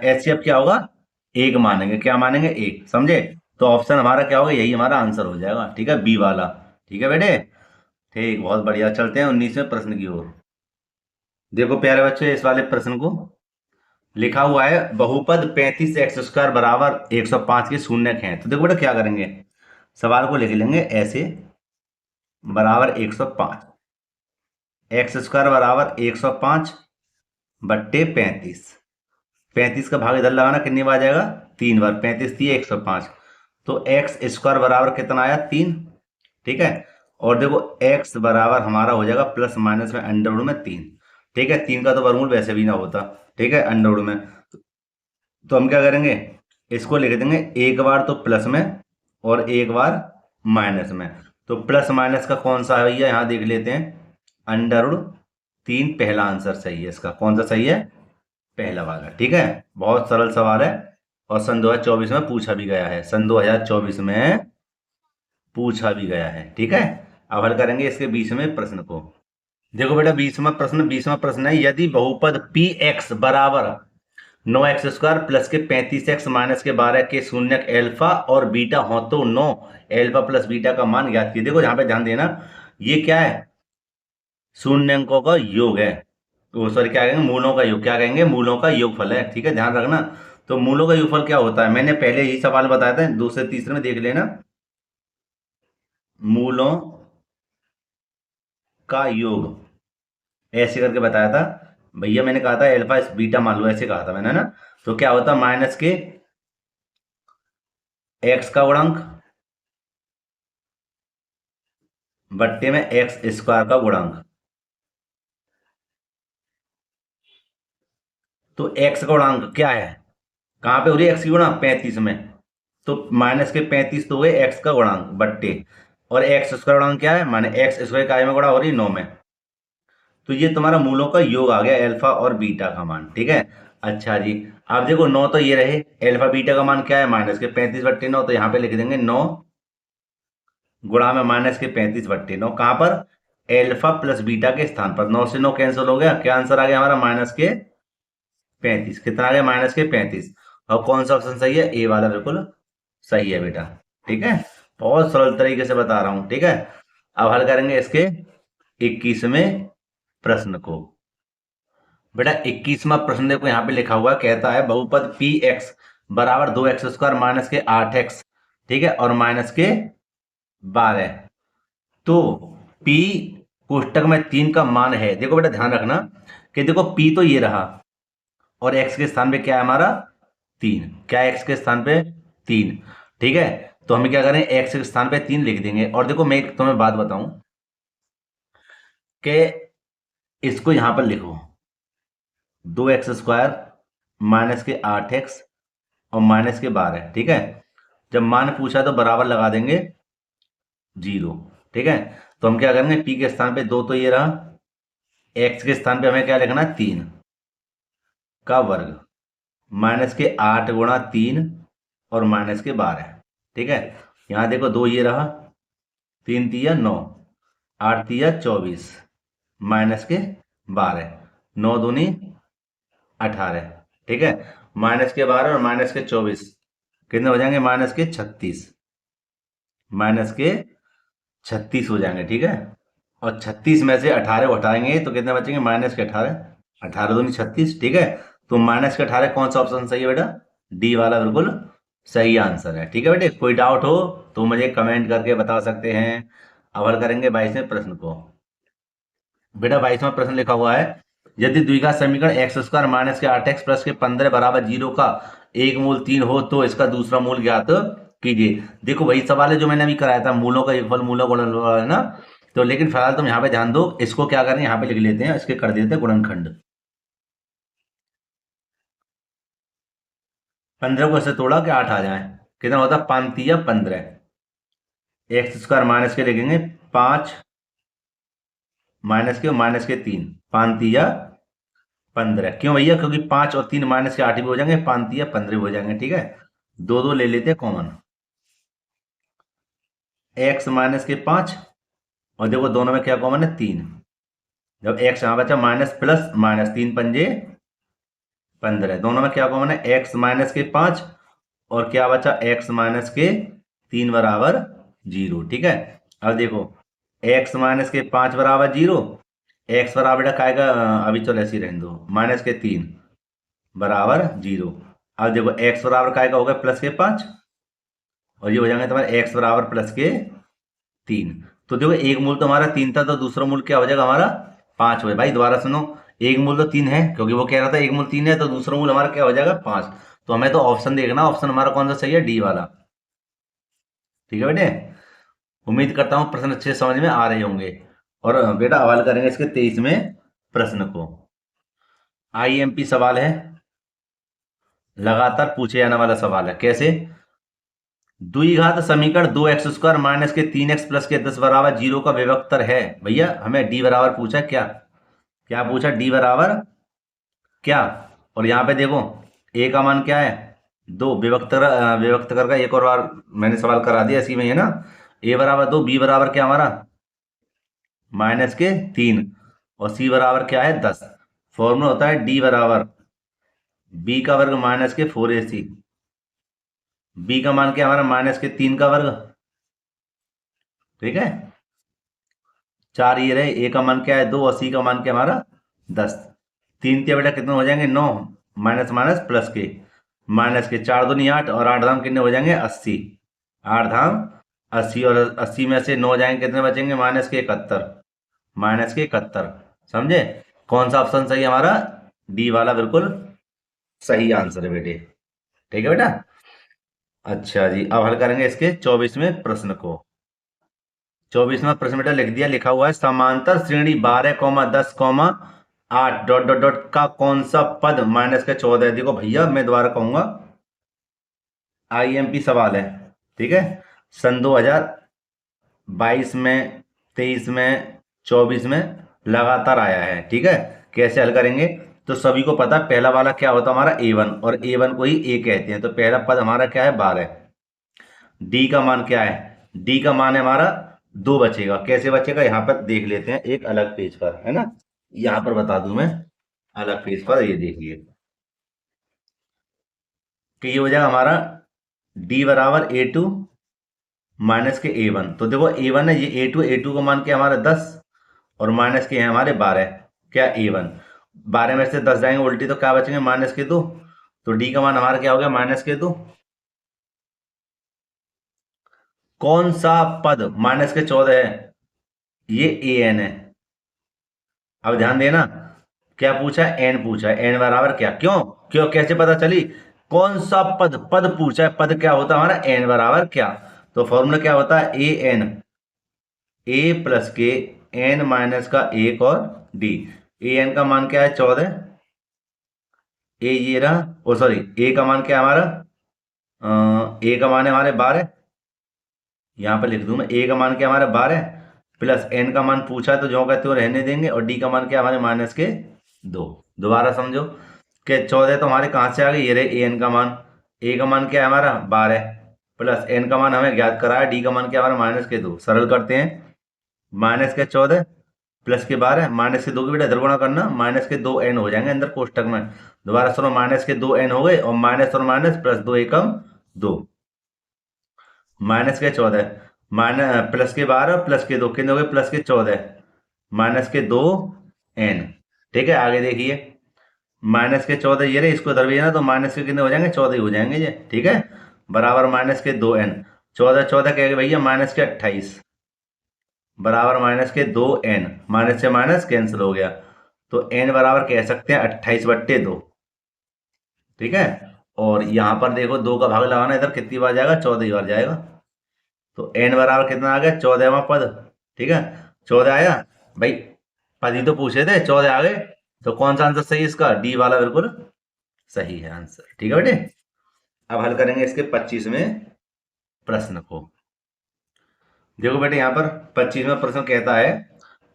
HCF क्या होगा? एक मानेंगे। क्या मानेंगे? एक। समझे? तो ऑप्शन हमारा क्या होगा? यही हमारा आंसर हो जाएगा। ठीक है, बी वाला। ठीक है बेटे, ठीक, बहुत बढ़िया। चलते हैं 19वें प्रश्न की ओर। देखो प्यारे बच्चे, इस वाले प्रश्न को लिखा हुआ है, बहुपद 35x² बराबर 105 के शून्यक हैं। तो देखो बेटा क्या करेंगे, सवाल को लिख लेंगे ऐसे, बराबर 105, x² बराबर 105 बट्टे 35। 35 का भाग इधर लगाना, कितनी बार जाएगा? 3 बार। 35 थी 105, तो x² बराबर कितना आया? 3। ठीक है, और देखो x बराबर हमारा हो जाएगा प्लस माइनस में अंडर में 3। ठीक है, 3 का तो वर्गमूल वैसे भी ना होता। ठीक है, अंडर में, तो हम क्या करेंगे, इसको लिख देंगे एक बार तो प्लस में और एक बार माइनस में। तो प्लस माइनस का कौन सा है भैया? यहाँ देख लेते हैं, अंडर 3 पहला आंसर सही है इसका। कौन सा सही है? पहला वाला। ठीक है, बहुत सरल सवाल है और सन 2024 में पूछा भी गया है। सन 2024 में पूछा भी गया है। ठीक है, अब हल करेंगे इसके 20वें प्रश्न को। देखो बेटा 20वां प्रश्न है, यदि बहुपद px बराबर 9x² प्लस के 35x माइनस के 12 के शून्यक एल्फा और बीटा हो तो 9 एल्फा प्लस बीटा का मान ज्ञात कीजिए। देखो यहाँ पे ध्यान देना, ये क्या है, शून्य अंकों का योग है। तो सॉरी, क्या कहेंगे, मूलों का योग, क्या कहेंगे, मूलों का योगफल है। ठीक है, ध्यान रखना। तो मूलों का योगफल क्या होता है, मैंने पहले ही सवाल बताया था, दूसरे तीसरे में देख लेना। मूलों का योग ऐसे करके बताया था भैया, मैंने कहा था एल्फा बीटा मान लो, ऐसे कहा था मैंने ना। तो क्या होता, माइनस के एक्स का गुणांक बट्टे में x² का गुणांक। तो x का गुणांक क्या है, कहाँ पे हो रही है x की गुणा, 35 में। तो माइनस के 35 तो हुए x का गुणांक बट्टे, और x स्क्वायर गुणांक क्या है, माने x स्क्वायर काय में गुणा हो रही 9 में। तो ये तुम्हारा मूलों का योग आ गया, एल्फा और बीटा का मान। ठीक है, अच्छा जी। अब देखो 9 तो ये रहे, एल्फा बीटा का मान क्या है, माइनस के 35 बट्टे 9। तो यहाँ पे लिख देंगे 9 गुणा में माइनस के 35 बट्टे 9, कहाँ पर, एल्फा प्लस बीटा के स्थान पर। 9 से 9 कैंसिल हो गया, क्या आंसर आ गया हमारा, माइनस के 35। कितना आ गया, माइनस के 35। और कौन सा ऑप्शन सही है, ए वाला बिल्कुल सही है बेटा। ठीक है, बहुत सरल तरीके से बता रहा हूं। ठीक है, अब हल करेंगे इसके 21वें प्रश्न को। बेटा 21वां प्रश्न देखो, यहाँ पे लिखा हुआ कहता है बहुपद पी एक्स बराबर 2x² माइनस के 8x, ठीक है, और माइनस के 12। तो P कोष्टक में 3 का मान है। देखो बेटा ध्यान रखना कि देखो P तो ये रहा, और x के स्थान पे क्या है हमारा 3, क्या है x के स्थान पे 3। ठीक है, तो हम क्या करें, x के स्थान पे 3 लिख देंगे। और देखो मैं एक तुम्हें बात बताऊं कि इसको यहां पर लिखो 2x² माइनस के 8x और माइनस के 12। ठीक है, जब मान पूछा तो बराबर लगा देंगे 0। ठीक है, तो हम क्या करेंगे, p के स्थान पे 2 तो ये रहा, x के स्थान पे हमें क्या लिखना है, 3 का वर्ग माइनस के 8 गुणा 3 और माइनस के 12। ठीक है, यहां देखो 2 ये रहा, 3 तिया 9, 8 तिया 24, माइनस के 12, 9 दूनी 18। ठीक है, माइनस के 12 और माइनस के 24 कितने हो जाएंगे, माइनस के 36, माइनस के 36 हो जाएंगे। ठीक है, और 36 में से 18 हटाएंगे तो कितने बचेंगे, माइनस के 18, 18 दूनी 36। ठीक है, तो माइनस के 18 कौन सा ऑप्शन सही है बेटा, डी वाला बिल्कुल सही आंसर है। ठीक है बेटे, कोई डाउट हो तो मुझे कमेंट करके बता सकते हैं। अब हल करेंगे 22वें प्रश्न को। बेटा 22वां प्रश्न लिखा हुआ है, यदि द्विघात समीकरण x² माइनस के 8x प्लस के 15 बराबर 0 का एक मूल 3 हो तो इसका दूसरा मूल ज्ञात कीजिए। देखो वही सवाल है जो मैंने अभी कराया था, मूलों का योगफल, मूलों का गुणनफल है ना। तो लेकिन फिलहाल तुम यहाँ पे ध्यान दो, इसको क्या करें, यहाँ पे लिख लेते हैं, इसके कर देते हैं गुणनखंड। 15 को इससे तोड़ा कि 8 आ जाए, कितना होता है, 5 तिया 15। x² माइनस के लिखेंगे 5 माइनस के 3, 5 तिया 15। क्यों भैया, क्योंकि 5 और 3 माइनस के 8 भी हो जाएंगे, 5 तिया 15 भी हो जाएंगे। ठीक है, 2 ले लेते हैं कॉमन, x माइनस के 5, और देखो दोनों में क्या कॉमन है, 3। जब x यहां बचा, माइनस प्लस माइनस, 3 पंजे 15, दोनों में क्या कॉमन है, x माइनस के 5, और क्या बचा, x माइनस के 3 बराबर 0। ठीक है, अब देखो x माइनस के 5 बराबर 0, x बराबर का आएगा, अभी तो ऐसे ही रहने दो, माइनस के 3 बराबर 0। अब देखो x बराबर का आएगा, होगा प्लस के 5, और ये हो जाएंगे तुम्हारे x बराबर प्लस के 3। तो देखो एक मूल तो हमारा 3 था, तो दूसरा मूल क्या हो जाएगा हमारा 5 हो। भाई दोबारा सुनो, एक मूल तो 3 है, क्योंकि वो कह रहा था एक मूल 3 है, तो दूसरा मूल हमारा क्या हो जाएगा 5। तो हमें तो ऑप्शन देखना, ऑप्शन हमारा कौन सा सही है, डी वाला। ठीक है बेटे, उम्मीद करता हूं प्रश्न अच्छे समझ में आ रहे होंगे। और बेटा हवाल करेंगे इसके 23वें प्रश्न को। आईएमपी सवाल है, लगातार पूछे जाने वाला सवाल है। कैसे, द्विघात समीकरण 2x² माइनस के 3x प्लस के 10 बराबर 0 का विभक्तर है। भैया हमें डी बराबर पूछा, क्या क्या पूछा, डी बराबर क्या। और यहाँ पे देखो ए का मान क्या है, 2, विभक्त कर का एक और बार मैंने सवाल करा दिया इसी में है ना। ए बराबर 2, बी बराबर क्या हमारा माइनस के 3, और सी बराबर क्या है 10। फॉर्मूला होता है डी बराबर बी का वर्ग माइनस के 4ac, बी का मान क्या हमारा माइनस के 3 का वर्ग, ठीक है। 4 ये रहे, ए का मान क्या है 2 और सी का मान क्या हमारा 10। 3 के बेटा कितने हो जाएंगे 9, माइनस माइनस प्लस के, माइनस के 4 दूनी 8 और 8 धाम कितने हो जाएंगे 80, 8 धाम 80 और 80 में से 9 जाएंगे कितने बचेंगे माइनस के 71, माइनस के 71। समझे कौन सा ऑप्शन सही है हमारा, डी वाला बिल्कुल सही आंसर है बेटे, ठीक है बेटा। अच्छा जी, अब हल करेंगे इसके 24वें प्रश्न को। 24वां प्रश्न बेटा लिख दिया, लिखा हुआ है समांतर श्रेणी 12,10,8 डॉट डॉट डॉट का कौन सा पद माइनस के 14 है। देखो भैया मैं दोबारा कहूंगा, आईएमपी सवाल है, ठीक है। सन 2022 में, 23 में, 24 में लगातार आया है, ठीक है। कैसे हल करेंगे, तो सभी को पता पहला वाला क्या होता है हमारा a1, और a1 को ही a कहते हैं, तो पहला पद हमारा क्या है 12। डी का मान क्या है, डी का मान है हमारा 2 बचेगा। कैसे बचेगा यहाँ पर देख लेते हैं एक अलग पेज पर, है ना। यहाँ पर बता दूं मैं अलग पेज पर, ये देखिए कि ये हो जाएगा हमारा डी बराबर a2 माइनस के a1। तो देखो a1 है ये, a2 का मान क्या हमारा 10 और माइनस के हैं हमारे 12, क्या a1। 12 में से 10 जाएंगे उल्टी तो क्या बचेंगे माइनस के 2, तो डी का मान हमारा क्या हो गया माइनस के 2। कौन सा पद माइनस के 14 है, ये an है। अब ध्यान देना क्या पूछा है, एन पूछा है, एन बराबर क्या, क्यों क्यों कैसे पता चली, कौन सा पद, पद पूछा है, पद क्या होता है हमारा एन बराबर क्या। तो फॉर्मूला क्या होता है ए एन, ए प्लस के एन माइनस का 1 और डी। ए एन का मान क्या है 14, ए ये रहा, ओ सॉरी ए का मान क्या है हमारा, ए का मान है हमारे 12, यहाँ पर लिख दूं मैं ए का मान क्या हमारा 12 प्लस एन का मान पूछा तो जो कहते हो रहने देंगे, और डी का मान क्या हमारे माइनस के 2। दोबारा समझो कि 14 तो हमारे कहाँ से आ गए, ये रहे ए एन का मान, ए का मान क्या है हमारा 12 प्लस एन का मान हमें ज्ञात करा है, डी का मान क्या हमारा माइनस के 2। सरल करते हैं, माइनस के 14 प्लस के 12, माइनस के 2 की बेटा इधर गुणा करना, माइनस के 2 एन हो जाएंगे अंदर कोष्टक में। दोबारा सुनो, माइनस के 2 एन हो गए, और माइनस और माइनस प्लस 2 एकम 2, माइनस के 14 माइनस प्लस के 12 प्लस के 2 कितने हो गए प्लस के 14 माइनस के 2 एन, ठीक है। आगे देखिए माइनस के 14 ये रहे, इसको इधर भेजना तो माइनस के कितने हो जाएंगे 14 ही हो जाएंगे ये, ठीक है। बराबर माइनस के 2 एन, 14 14 क्या है भैया माइनस के 28 बराबर माइनस के 2 एन, माइनस से माइनस कैंसिल हो गया, तो एन बराबर कह सकते हैं 28/2, ठीक है। और यहाँ पर देखो 2 का भाग लगाना, इधर कितनी बार जाएगा 14 बार जाएगा, तो एन बराबर कितना आ गया 14वां पद, ठीक है। 14 आया भाई, पद ही तो पूछे थे 14 आ गए, तो कौन सा आंसर सही है इसका, डी वाला बिल्कुल सही है आंसर, ठीक है बेटे। अब हल करेंगे इसके 25वें प्रश्न को। देखो बेटे यहाँ पर 25वां प्रश्न कहता है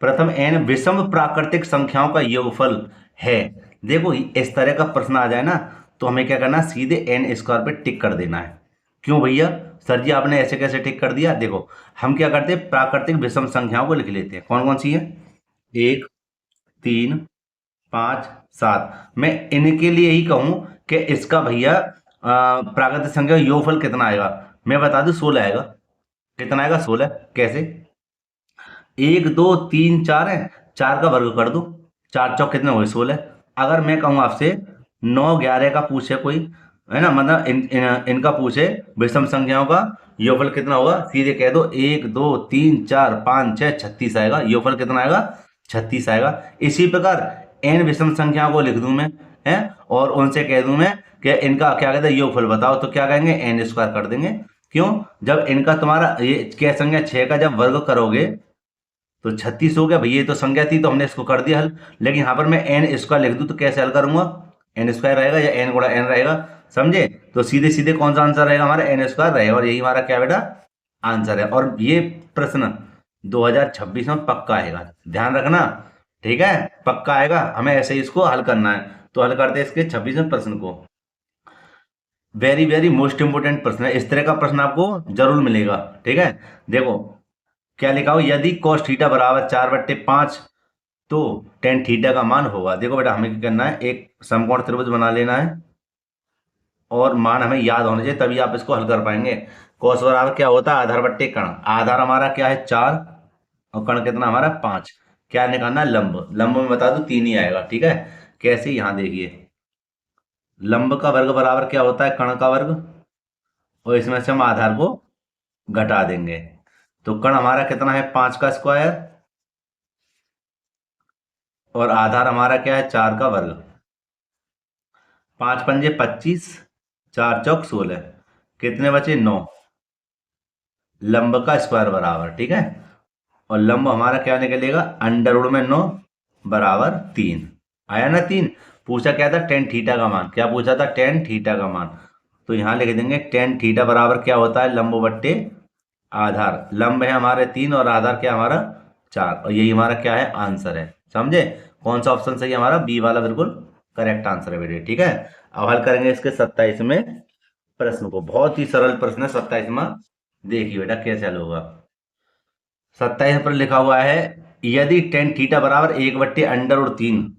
प्रथम एन विषम प्राकृतिक संख्याओं का योगफल है। देखो इस तरह का प्रश्न आ जाए ना तो हमें क्या करना है, सीधे एन स्क्वायर पे टिक कर देना है। क्यों भैया सर जी आपने ऐसे कैसे टिक कर दिया, देखो हम क्या करते हैं प्राकृतिक विषम संख्याओं को लिख लेते हैं, कौन कौन सी है 1 3 5 7। मैं इनके लिए ही कहूं कि इसका भैया प्राकृतिक संख्या का योगफल कितना आएगा, मैं बता दूं 16 आएगा। कितना आएगा 16, कैसे 1 2 3 4 है, 4 का वर्ग कर दो, 4 चौक कितने हुए 16। अगर मैं कहूँ आपसे 9 11 का पूछे कोई, है ना, मतलब इनका पूछे विषम संख्याओं का योगफल कितना होगा, सीधे कह दो 1 2 3 4 5 6 36 आएगा, योगफल कितना आएगा 36 आएगा। इसी प्रकार n विषम संख्याओं को लिख दूं मैं, है, और उनसे कह दूं मैं कि इनका क्या कहते हैं योगफल बताओ, तो क्या कहेंगे n स्क्वायर कर देंगे। क्यों, जब इनका तुम्हारा ये क्या संख्या 6 का जब वर्ग करोगे तो 36 हो गया भैया, ये तो संख्या थी तो हमने इसको कर दिया हल। लेकिन यहाँ पर मैं एन स्क्वायर लिख दूं तो कैसे हल करूंगा, एन स्क्वायर रहेगा या एन गुणा एन रहेगा, समझे। तो सीधे सीधे कौन सा आंसर रहेगा हमारा एन स्क्वायर रहेगा, और यही हमारा क्या बेटा आंसर है। और ये प्रश्न 2026 में पक्का आएगा, ध्यान रखना, ठीक है, पक्का आएगा, हमें ऐसे ही इसको हल करना है। तो हल करते हैं इसके 26वें प्रश्न को। वेरी वेरी मोस्ट इंपोर्टेंट प्रश्न है, इस तरह का प्रश्न आपको जरूर मिलेगा, ठीक है। देखो क्या लिखा हो, यदि cos थीटा बराबर 4/5 तो tan थीटा का मान होगा। देखो बेटा हमें क्या करना है, एक समकोण त्रिभुज बना लेना है, और मान हमें याद होना चाहिए, तभी आप इसको हल कर पाएंगे। कॉस बराबर क्या होता है, आधार बट्टे कण। आधार हमारा क्या है 4 और कण कितना हमारा 5। क्या निकालना है, लंब। लंब में बता दूं 3 ही आएगा, ठीक है। कैसे, यहाँ देखिए, लंब का वर्ग बराबर क्या होता है, कण का वर्ग, और इसमें से हम आधार को घटा देंगे। तो कण हमारा कितना है 5 का स्क्वायर, और आधार हमारा क्या है 4 का वर्ग। 5 पंजे 25, 4 चौक 16, कितने बचे 9। लंब का स्क्वायर बराबर, ठीक है। और लंब हमारा क्या निकलेगा, अंडर रूट में 9 बराबर 3। आया ना 3। पूछा क्या था, टेन थीटा का मान। क्या पूछा था, टेन थीटा का मान। तो यहाँ लिख देंगे टेन थीटा बराबर क्या होता है, लंब बट्टे आधार। लंब है हमारे 3 और आधार क्या हमारा 4, और यही हमारा क्या है, आंसर है। समझे, कौन सा ऑप्शन सही है हमारा, बी वाला बिल्कुल करेक्ट आंसर है बेटे, ठीक है। अब हल करेंगे इसके 27वें प्रश्न को। बहुत ही सरल प्रश्न है 27वां। देखिए बेटा कैसे हल होगा। 27 पर लिखा हुआ है, यदि टेन थीटा बराबर 1/√3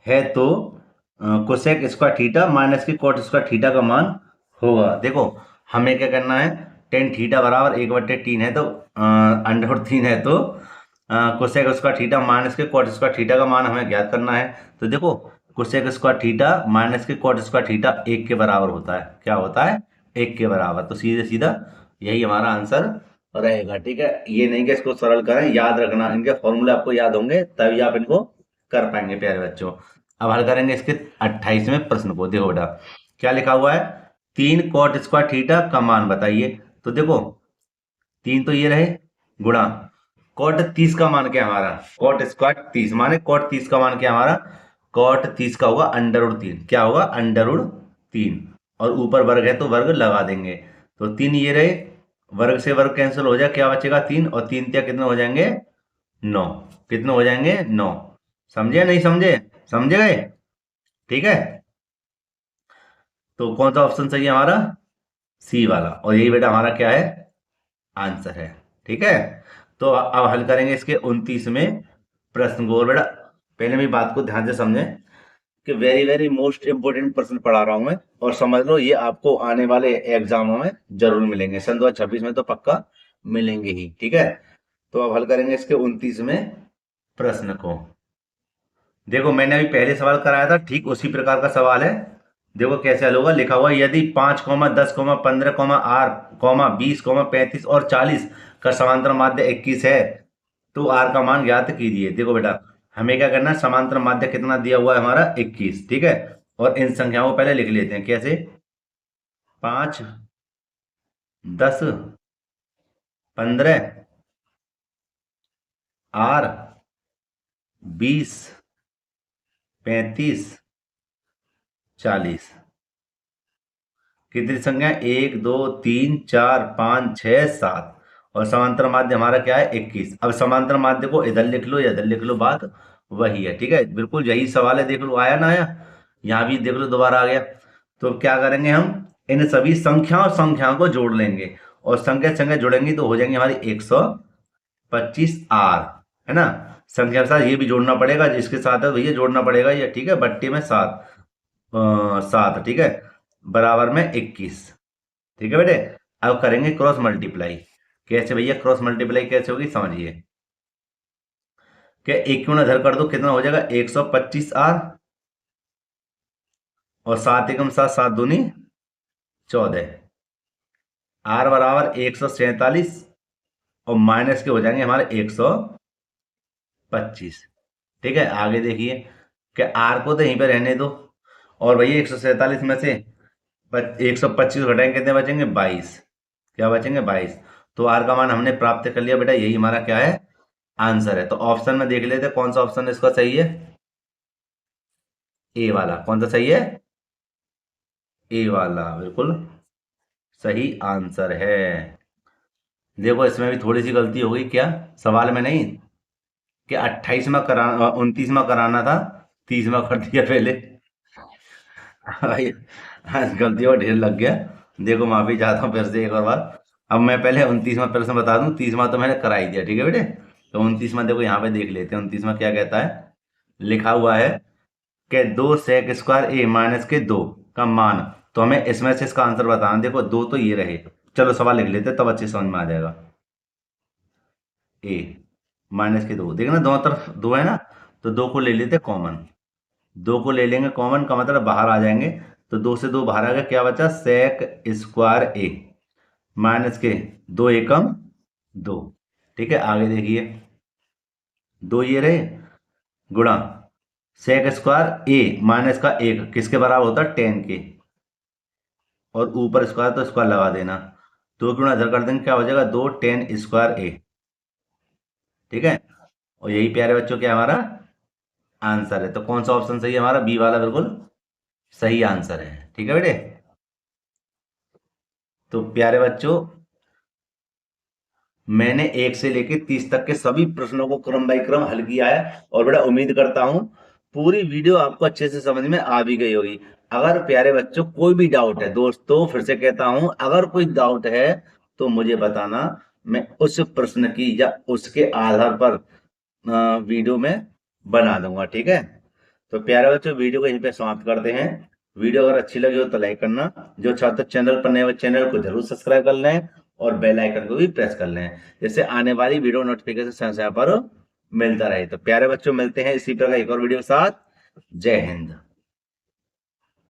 है तो कोसेक स्क्वायर थीटा माइनस की कॉट स्क्वायर थीटा का मान होगा। देखो हमें क्या करना है, टेन थीटा बराबर 1/3 है तो √3 है तो कोसेक स्क्वायर थीटा माइनस के कॉट स्क्वायर थीटा का मान हमें ज्ञात करना है। तो देखो कोसेक स्क्वायर थीटा माइनस के कॉट स्क्वायर थीटा 1 के बराबर होता है। क्या होता है, 1 के बराबर। तो सीधे सीधा यही हमारा आंसर रहेगा, ठीक है। ये नहीं कि इसको सरल करें, याद रखना, इनके फॉर्मूले आपको याद होंगे तभी आप इनको कर पाएंगे प्यारे बच्चों। अब हल करेंगे इसके 28वें प्रश्न को। देखो बेटा क्या लिखा हुआ है, 3 कॉट स्क्वायर थीटा का मान बताइए। तो देखो 3 तो ये रहे, गुणा कॉट 30 का मान क्या हमारा, कॉट स्क्वायर 30 माने कॉट 30 का मान क्या हमारा, कॉट 30 का होगा √3। क्या होगा, √3, और ऊपर वर्ग है तो वर्ग लगा देंगे। तो 3 ये रहे, वर्ग से वर्ग कैंसिल हो जाए, क्या बचेगा 3, और 3 क्या कितने हो जाएंगे 9। कितने हो जाएंगे 9। समझे नहीं समझे, समझे गए, ठीक है। तो कौन सा ऑप्शन सही है हमारा, सी वाला, और यही बेटा हमारा क्या है, आंसर है, ठीक है। तो अब हल करेंगे इसके 29वें प्रश्न को। और बेटा पहले मेरी बात को ध्यान से समझें कि वेरी वेरी मोस्ट इंपोर्टेंट प्रश्न पढ़ा रहा हूं मैं, और समझ लो ये आपको आने वाले एग्जामों में जरूर मिलेंगे, सन 2026 में तो पक्का मिलेंगे ही, ठीक है। तो अब हल करेंगे इसके 29वें प्रश्न को। देखो मैंने अभी पहले सवाल कराया था, ठीक उसी प्रकार का सवाल है। देखो कैसे हल होगा, लिखा हुआ है यदि 5, 10, 15, आर, 20, 35 और 40 का समांतर माध्य 21 है तो आर का मान ज्ञात कीजिए। देखो बेटा हमें क्या करना है, समांतर माध्य कितना दिया हुआ है हमारा 21, ठीक है। और इन संख्याओं को पहले लिख लेते हैं, कैसे, 5, 10, 15, आर, 20, 35, 40। कितनी संख्या, 1, 2, 3, 4, 5, 6, 7, और समांतर माध्य हमारा क्या है 21। अब समांतर माध्य को इधर लिख लो या इधर लिख लो, बात वही है, ठीक है। बिल्कुल यही सवाल है, देख लो आया ना आया, यहाँ भी देख लो दोबारा आ गया। तो क्या करेंगे, हम इन सभी संख्याओं को जोड़ लेंगे, और संख्या संख्या जोड़ेंगे तो हो जाएंगे हमारी 125 आर, है ना। संख्या के साथ ये भी जोड़ना पड़ेगा, जिसके साथ है भैया जोड़ना पड़ेगा ये, ठीक है। बट्टे में 7, 7, ठीक है, बराबर में 21, ठीक है बेटे। अब करेंगे क्रॉस मल्टीप्लाई। कैसे भैया, क्रॉस मल्टीप्लाई कैसे होगी समझिए। क्या 1 क्यों ना इधर कर दो, कितना हो जाएगा 125 आर, और 7 एकम 7, 7 दूनी 14, आर बराबर 147, और माइनस के हो जाएंगे हमारे 125, ठीक है। आगे देखिए क्या, आर को तो यहीं पे रहने दो, और भैया 147 में से 125 घटाएंगे कितने बचेंगे 22। क्या बचेंगे 22। तो आर का मान हमने प्राप्त कर लिया बेटा, यही हमारा क्या है, आंसर है। तो ऑप्शन में देख लेते कौन सा ऑप्शन इसका सही है, ए वाला। कौन सा सही है, ए वाला बिल्कुल सही आंसर है। देखो इसमें भी थोड़ी सी गलती हो गई, क्या सवाल में नहीं, कि 28वां कराना 29वां कराना था, 30वां कर दिया पहले। भाई गलतियों का ढेर लग गया। देखो माफी चाहता हूँ फिर से एक और बार। अब मैं पहले 29वां प्रश्न बता दूं, 30वां तो मैंने करा ही दिया, ठीक है बेटे। तो 29वां देखो यहाँ पे देख लेते हैं, 29वां क्या कहता है, लिखा हुआ है कि 2 sec² a - के 2 का मान। तो हमें इसमें से इसका आंसर बताना। देखो 2 तो ये रहे, चलो सवाल लिख लेते तब अच्छे समझ में आ जाएगा। ए माइनस के 2, देखना दोनों तरफ 2 है ना, तो 2 को ले लेते कॉमन। 2 को ले लेंगे कॉमन का मतलब बाहर आ जाएंगे, तो 2 से 2 बाहर आ गया, क्या बचा सेक स्क्वायर ए माइनस के 2 एकम 2। ठीक है, आगे देखिए 2 ये रहे गुणा सेक स्क्वायर ए माइनस का 1 किसके बराबर होता है 10 के, और ऊपर स्क्वायर तो स्क्वायर लगा देना, 2 गुणा इधर कर देंगे क्या हो जाएगा 2 10 स्क्वायर ए। ठीक है, और यही प्यारे बच्चों क्या हमारा आंसर है। तो कौन सा ऑप्शन सही है हमारा, बी वाला बिल्कुल सही आंसर है। ठीक है बेटे, तो प्यारे बच्चों मैंने 1 से लेकर 30 तक के सभी प्रश्नों को क्रम बाई क्रम हल किया है, और बड़ा उम्मीद करता हूं पूरी वीडियो आपको अच्छे से समझ में आ भी गई होगी। अगर प्यारे बच्चों कोई भी डाउट है, दोस्तों फिर से कहता हूं, अगर कोई डाउट है तो मुझे बताना, मैं उस प्रश्न की या उसके आधार पर वीडियो में बना दूंगा। ठीक है, तो प्यारे बच्चों वीडियो को यहीं पे समाप्त करते हैं। वीडियो अगर अच्छी लगी हो तो लाइक करना, जो छात्र चैनल पर नए हो चैनल को जरूर सब्सक्राइब कर लें, और बेल आइकन को भी प्रेस कर लें, जिससे आने वाली वीडियो नोटिफिकेशन समय पर मिलता रहे। तो प्यारे बच्चों मिलते हैं इसी प्रकार एक और वीडियो के साथ। जय हिंद।